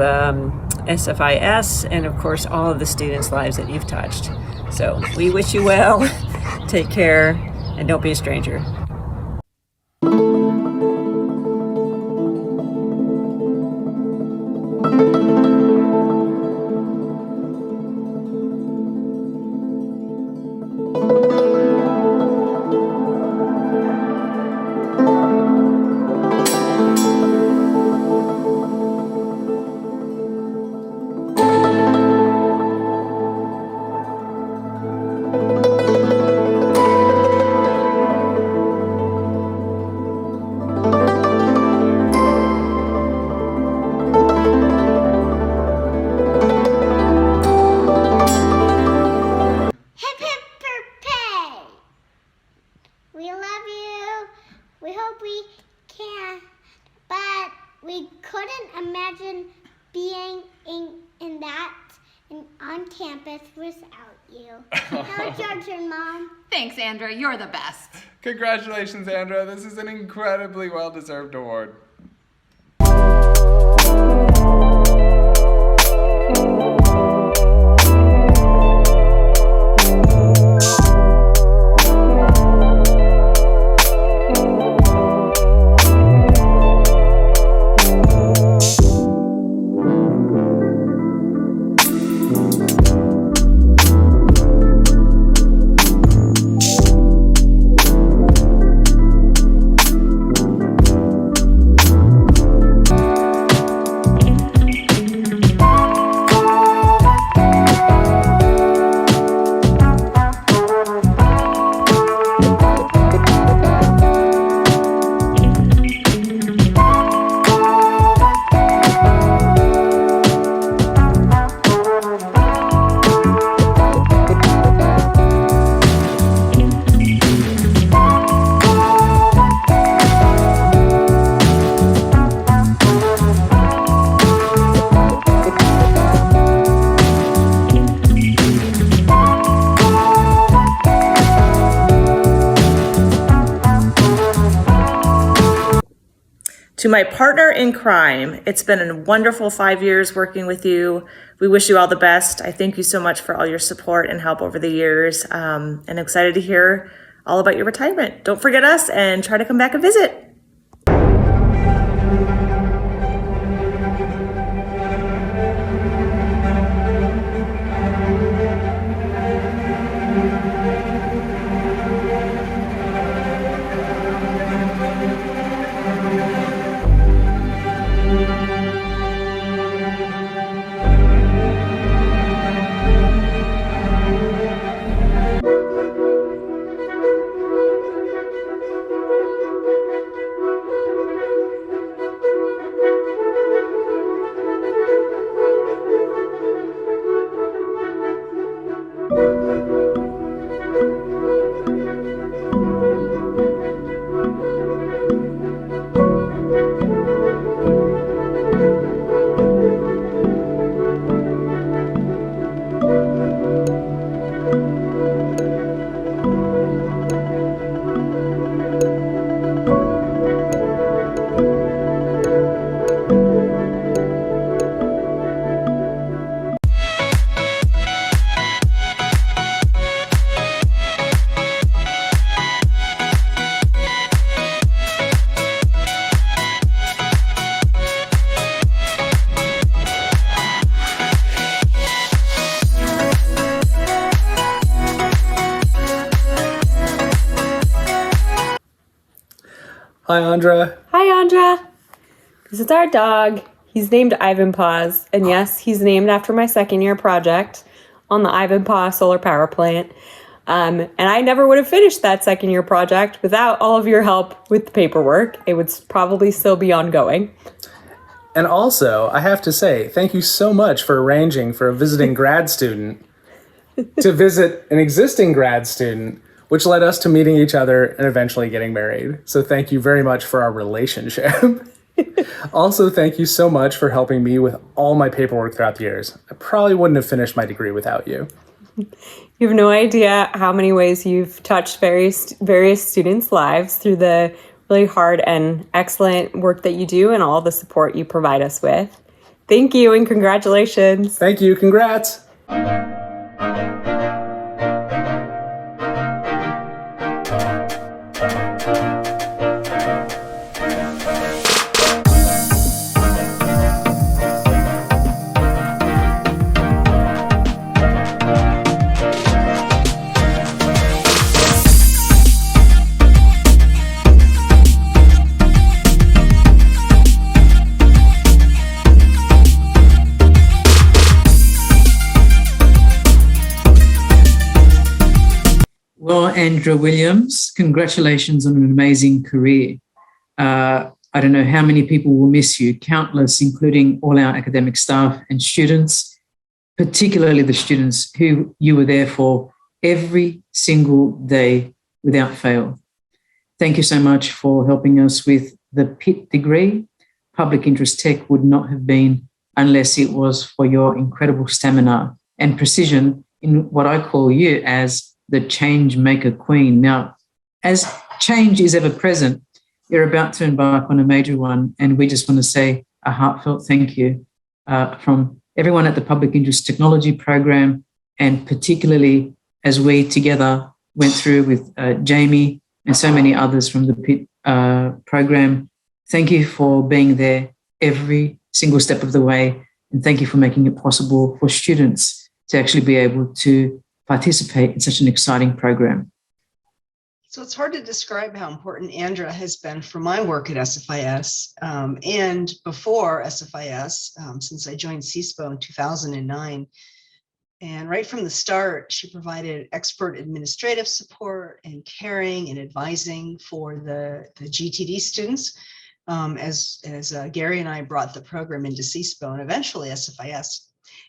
SFIS and of course all of the students' lives that you've touched. So we wish you well, take care, and don't be a stranger. We love you. We hope we can, but we couldn't imagine being in that on campus without you. Now it's your turn, Mom. Thanks, Andrea. You're the best. Congratulations, Andrea. This is an incredibly well-deserved award. To my partner in crime, it's been a wonderful 5 years working with you. We wish you all the best. I thank you so much for all your support and help over the years, and excited to hear all about your retirement. Don't forget us and try to come back and visit. Hi, Andra. Hi, Andra. This is our dog. He's named Ivan Paws. And yes, he's named after my second year project on the Ivanpah solar power plant. And I never would have finished that second year project without all of your help with the paperwork. It would probably still be ongoing. And also, I have to say, thank you so much for arranging for a visiting grad student to visit an existing grad student, which led us to meeting each other and eventually getting married. So thank you very much for our relationship. Also, thank you so much for helping me with all my paperwork throughout the years. I probably wouldn't have finished my degree without you. You have no idea how many ways you've touched various students' lives through the really hard and excellent work that you do and all the support you provide us with. Thank you and congratulations. Thank you. Congrats. Well, Andra Williams, congratulations on an amazing career. I don't know how many people will miss you, countless, including all our academic staff and students, particularly the students who you were there for every single day without fail. Thank you so much for helping us with the PIT degree. Public Interest Tech would not have been unless it was for your incredible stamina and precision in what I call you as the change maker queen. Now, as change is ever present, you're about to embark on a major one, and we just want to say a heartfelt thank you from everyone at the Public Interest Technology Program, and particularly as we together went through with Jamie and so many others from the PIT program. Thank you for being there every single step of the way, and thank you for making it possible for students to actually be able to participate in such an exciting program. So it's hard to describe how important Andra has been for my work at SFIS and before SFIS, since I joined CISPO in 2009. And right from the start, she provided expert administrative support and caring and advising for the GTD students as Gary and I brought the program into CISPO and eventually SFIS.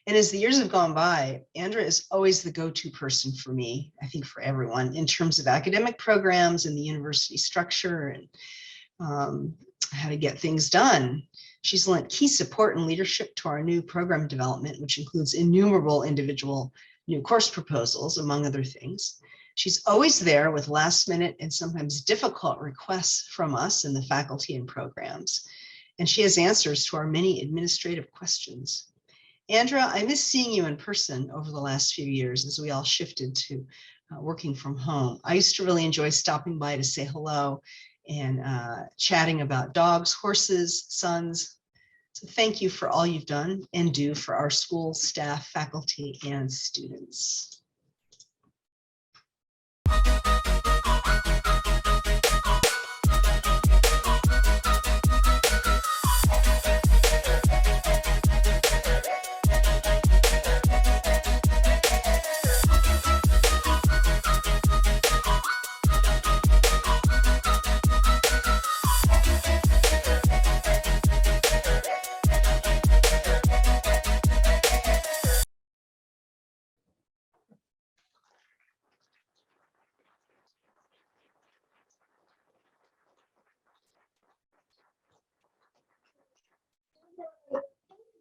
And as the years have gone by, Andra is always the go-to person for me, I think for everyone, in terms of academic programs and the university structure and how to get things done. She's lent key support and leadership to our new program development, which includes innumerable individual new course proposals, among other things. She's always there with last minute and sometimes difficult requests from us and the faculty and programs. And she has answers to our many administrative questions. Andra, I miss seeing you in person over the last few years as we all shifted to working from home. I used to really enjoy stopping by to say hello and chatting about dogs, horses, sons. So thank you for all you've done and do for our school, staff, faculty, and students.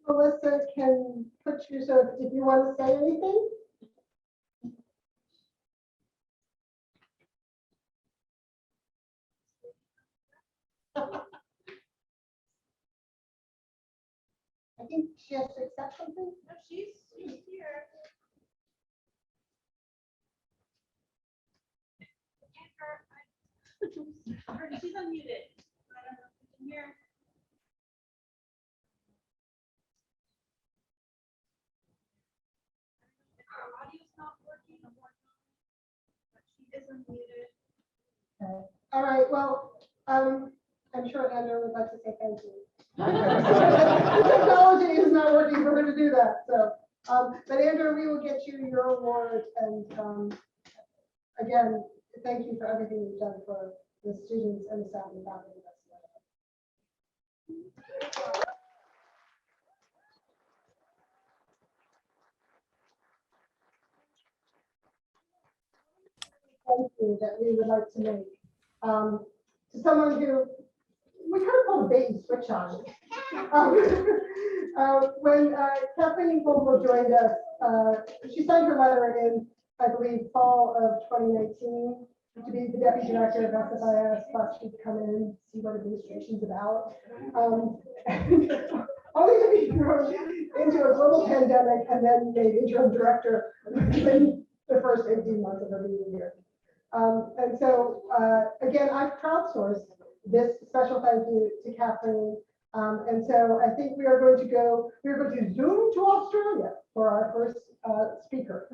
Melissa can put you, so if you want to say anything. I think she has to accept something. No, she's here. She's unmuted. I don't know if you can hear. Her audio's not working, but she is unmuted. All right, well, I'm sure Andrew would like to say thank you. The technology is not working for her to do that, so. But Andrew, we will get you your award, and again, thank you for everything you've done for the students and the staff and faculty. Thank you that we would like to make to someone who we kind of call a bait and switch on. When Kathleen Vogel joined us, she sent her letter in, I believe, fall of 2019 to be the deputy director of SFIS, thought she'd come in, see what administration's about. Only to be thrown into a global pandemic and then made interim director within the first 18 months of her being here. And so, again, I've crowdsourced this special thank you to Kathleen. And so I think we are going to Zoom to Australia for our first speaker.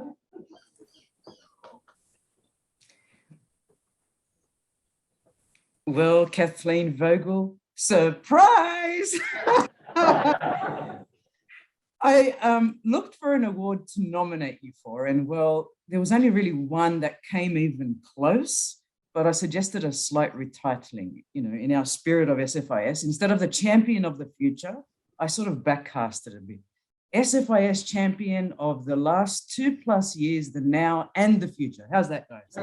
Well, Kathleen Vogel, surprise! I looked for an award to nominate you for, and well, there was only really one that came even close, but I suggested a slight retitling, you know, in our spirit of SFIS. Instead of the champion of the future, I sort of backcast it a bit. SFIS champion of the last 2+ years, the now and the future. How's that, guys?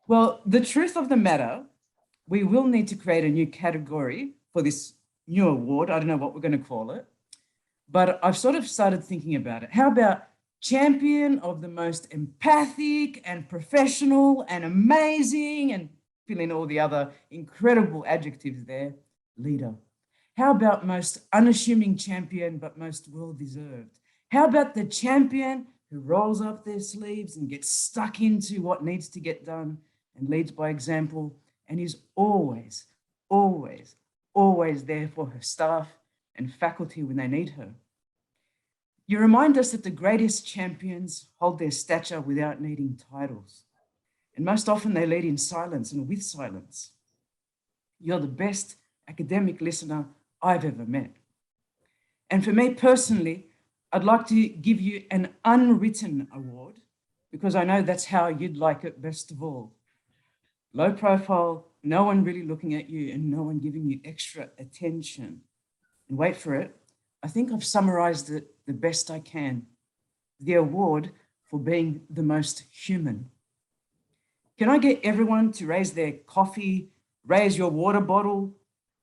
Well, the truth of the matter, we will need to create a new category for this new award. I don't know what we're going to call it, but I've sort of started thinking about it. How about champion of the most empathic and professional and amazing, and fill in all the other incredible adjectives there, leader? How about most unassuming champion, but most well-deserved? How about the champion who rolls up their sleeves and gets stuck into what needs to get done and leads by example, and is always, always, always there for her staff and faculty when they need her? You remind us that the greatest champions hold their stature without needing titles. And most often they lead in silence and with silence. You're the best academic listener I've ever met. And for me personally, I'd like to give you an unwritten award, because I know that's how you'd like it best of all. Low profile, no one really looking at you and no one giving you extra attention. And wait for it, I think I've summarized it the best I can. The award for being the most human. Can I get everyone to raise their coffee, raise your water bottle,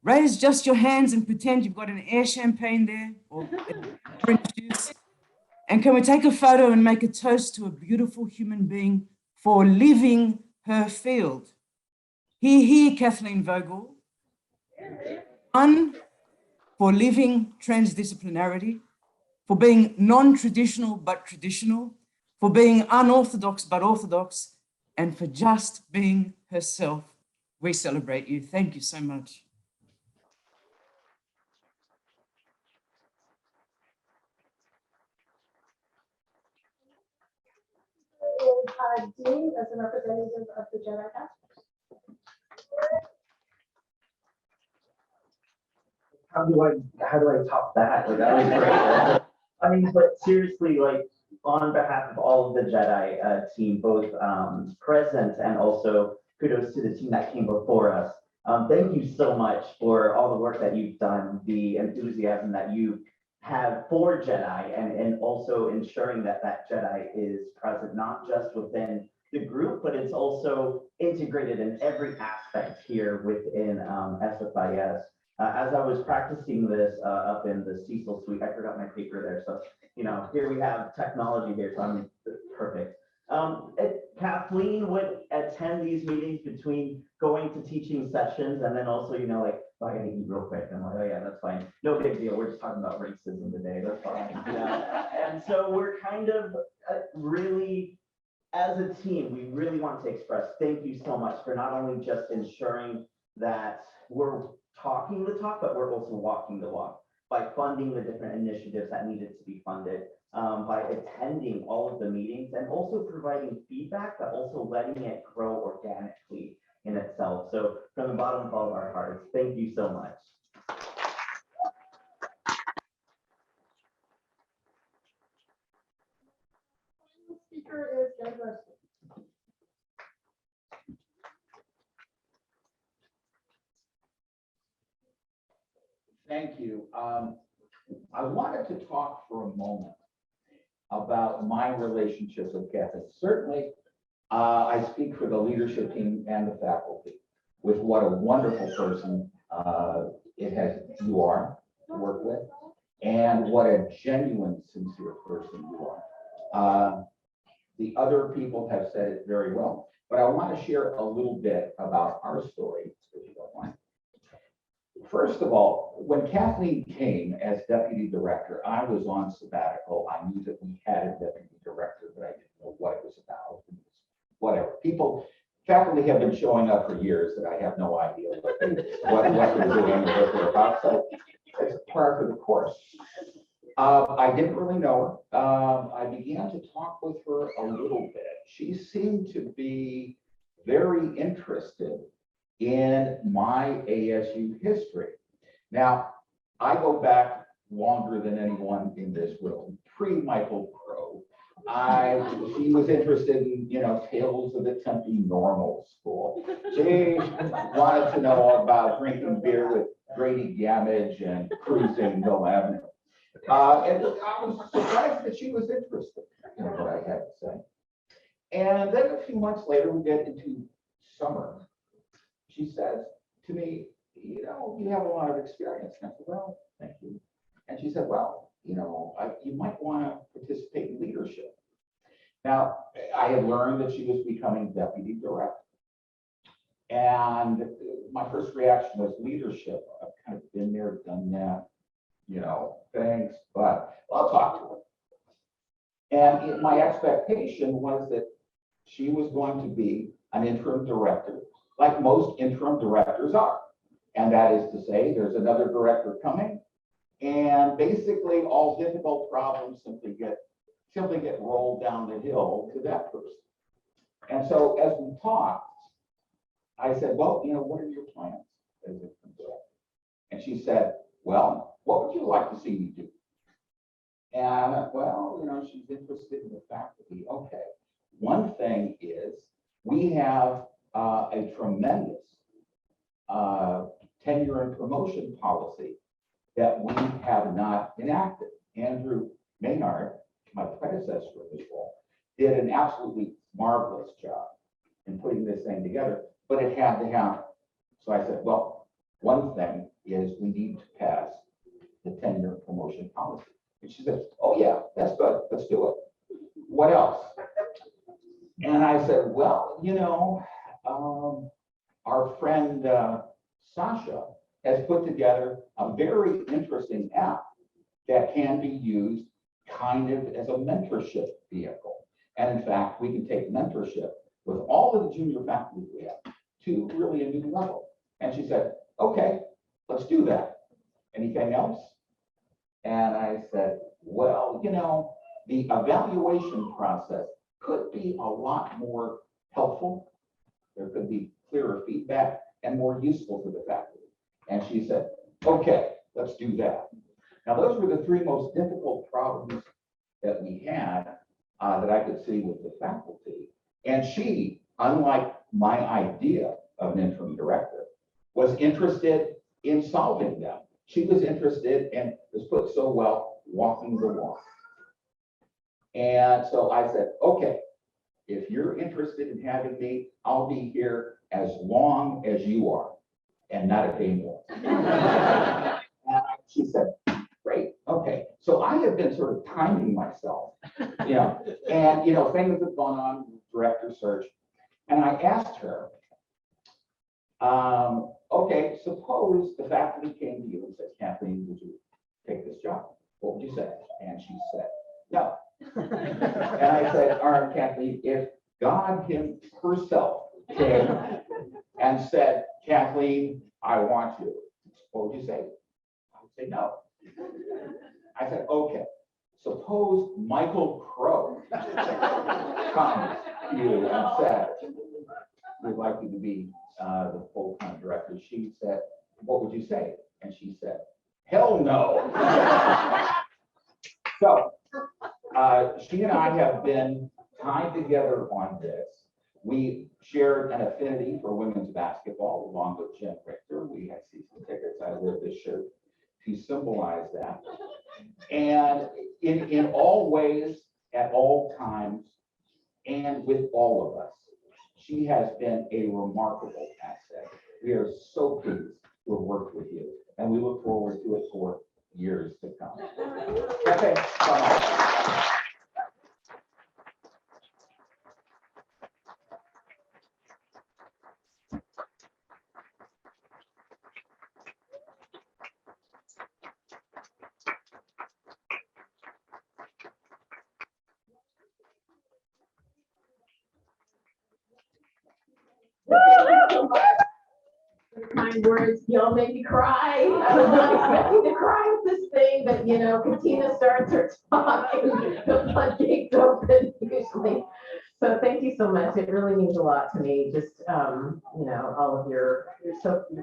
raise just your hands and pretend you've got an air champagne there or orange juice? And can we take a photo and make a toast to a beautiful human being for living her field? Hear, hear, Kathleen Vogel. One, for living transdisciplinarity, for being non-traditional but traditional, for being unorthodox but orthodox, and for just being herself. We celebrate you. Thank you so much. Is Dean as a representative of the Jedi Cast. How do I top that? Like, that was great. I mean, but seriously, like, on behalf of all of the Jedi team, both present and also kudos to the team that came before us. Thank you so much for all the work that you've done, the enthusiasm that you have for Jedi, and also ensuring that that Jedi is present, not just within the group, but it's also integrated in every aspect here within SFIS. As I was practicing this up in the Cecil suite, I forgot my paper there. So, you know, here we have technology here, so I'm perfect. Kathleen would attend these meetings between going to teaching sessions and then also, you know, like, oh, I gotta eat real quick. I'm like, oh yeah, that's fine. No big deal. We're just talking about racism today. That's fine. You know? And so we're kind of really, as a team, we really want to express thank you so much for not only just ensuring that we're talking the talk, but we're also walking the walk by funding the different initiatives that needed to be funded, by attending all of the meetings and also providing feedback, but also letting it grow organically in itself. So from the bottom of all of our hearts, thank you so much. Speaker is Jen Garcia. Thank you. I wanted to talk for a moment about my relationship with Kathy. Certainly, I speak for the leadership team and the faculty with what a wonderful person you are to work with, and what a genuine, sincere person you are. The other people have said it very well, but I want to share a little bit about our story, if you don't mind. First of all, when Kathleen came as deputy director, I was on sabbatical. I knew that we had a deputy director, but I didn't know what it was about. Whatever. Faculty have been showing up for years that I have no idea what they're doing and what they're about. So it's part of the course. I didn't really know her. I began to talk with her a little bit. She seemed to be very interested in my ASU history. Now, I go back longer than anyone in this room, pre-Michael Crow. She was interested in, tales of the Tempe Normal School. She wanted to know about drinking beer with Grady Gamage and cruising Mill Avenue. And I was surprised that she was interested in what I had to say. And then a few months later, we get into summer. She says to me, you have a lot of experience. And I said, well, thank you. And she said, well, you might want to participate in leadership. Now, I had learned that she was becoming deputy director. And my first reaction was leadership. I've kind of been there, done that, thanks, but I'll talk to her. And my expectation was that she was going to be an interim director, like most interim directors are. And that is to say, there's another director coming, and basically all difficult problems simply get rolled down the hill to that person. And so as we talked, I said, well, what are your plans as interim director? And she said, well, what would you like to see me do? And I went, well, she's interested in the faculty. Okay. One thing is we have a tremendous tenure and promotion policy that we have not enacted. Andrew Maynard, my predecessor in this role, did an absolutely marvelous job in putting this thing together, but it had to happen. So I said, well, one thing is we need to pass the tenure and promotion policy. And she said, oh yeah, that's good, let's do it. What else? And I said, well, our friend Sasha has put together a very interesting app that can be used kind of as a mentorship vehicle. And in fact, we can take mentorship with all of the junior faculty we have to really a new level. And she said, okay, let's do that. Anything else? And I said, well, the evaluation process could be a lot more helpful. There could be clearer feedback and more useful to the faculty. And she said, okay, let's do that. Now, those were the three most difficult problems that we had that I could see with the faculty. And she, unlike my idea of an interim director, was interested in solving them. She was interested, and was put so well, walking the walk. And so I said, okay, if you're interested in having me, I'll be here as long as you are, and not a day more. And she said, great, okay. So I have been sort of timing myself, and things have gone on with director search. And I asked her, okay, suppose the faculty came to you and said, Kathleen, would you take this job? What would you say? And she said, no. And I said, all right, Kathleen, if God herself came and said, Kathleen, I want you, what would you say? I would say no. I said, okay, suppose Michael Crow comes to you and says, we'd like you to be the full-time director, she said, "What would you say?" And she said, "Hell no." So she and I have been tied together on this. We shared an affinity for women's basketball along with Jen Richter. We had season tickets. I wear this shirt to symbolize that. And in all ways, at all times, and with all of us, she has been a remarkable asset. We are so pleased to have worked with you, and we look forward to it for years to come. Okay, bye. Kind words, y'all make me cry. I was not expecting to cry with this thing, but you know, Katina starts her talk and the floodgates open usually. So thank you so much. It really means a lot to me, just you know, all of your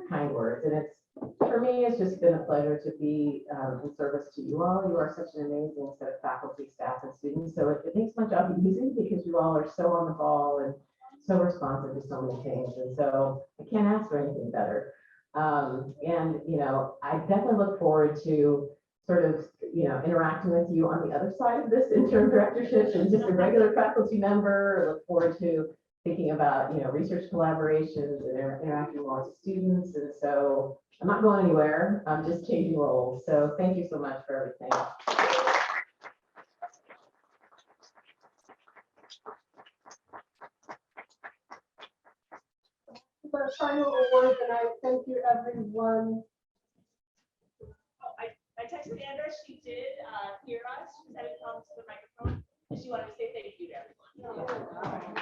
kind words. And it's, for me, it's just been a pleasure to be in service to you all. You are such an amazing set of faculty, staff, and students. So it makes my job easy because you all are so on the ball and so responsive to so many things. And so I can't ask for anything better. And, you know, I definitely look forward to sort of, you know, interacting with you on the other side of this interim directorship and just a regular faculty member. I look forward to thinking about, you know, research collaborations and interacting more with students. And so I'm not going anywhere. I'm just changing roles. So thank you so much for everything. For final award, and I thank you, everyone. I texted Andra, she did hear us, she was having problems with the microphone, and she wanted to say thank you to everyone.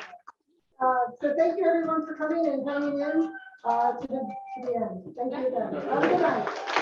So thank you, everyone, for coming and hanging in to the end. Thank you again. Have a good night.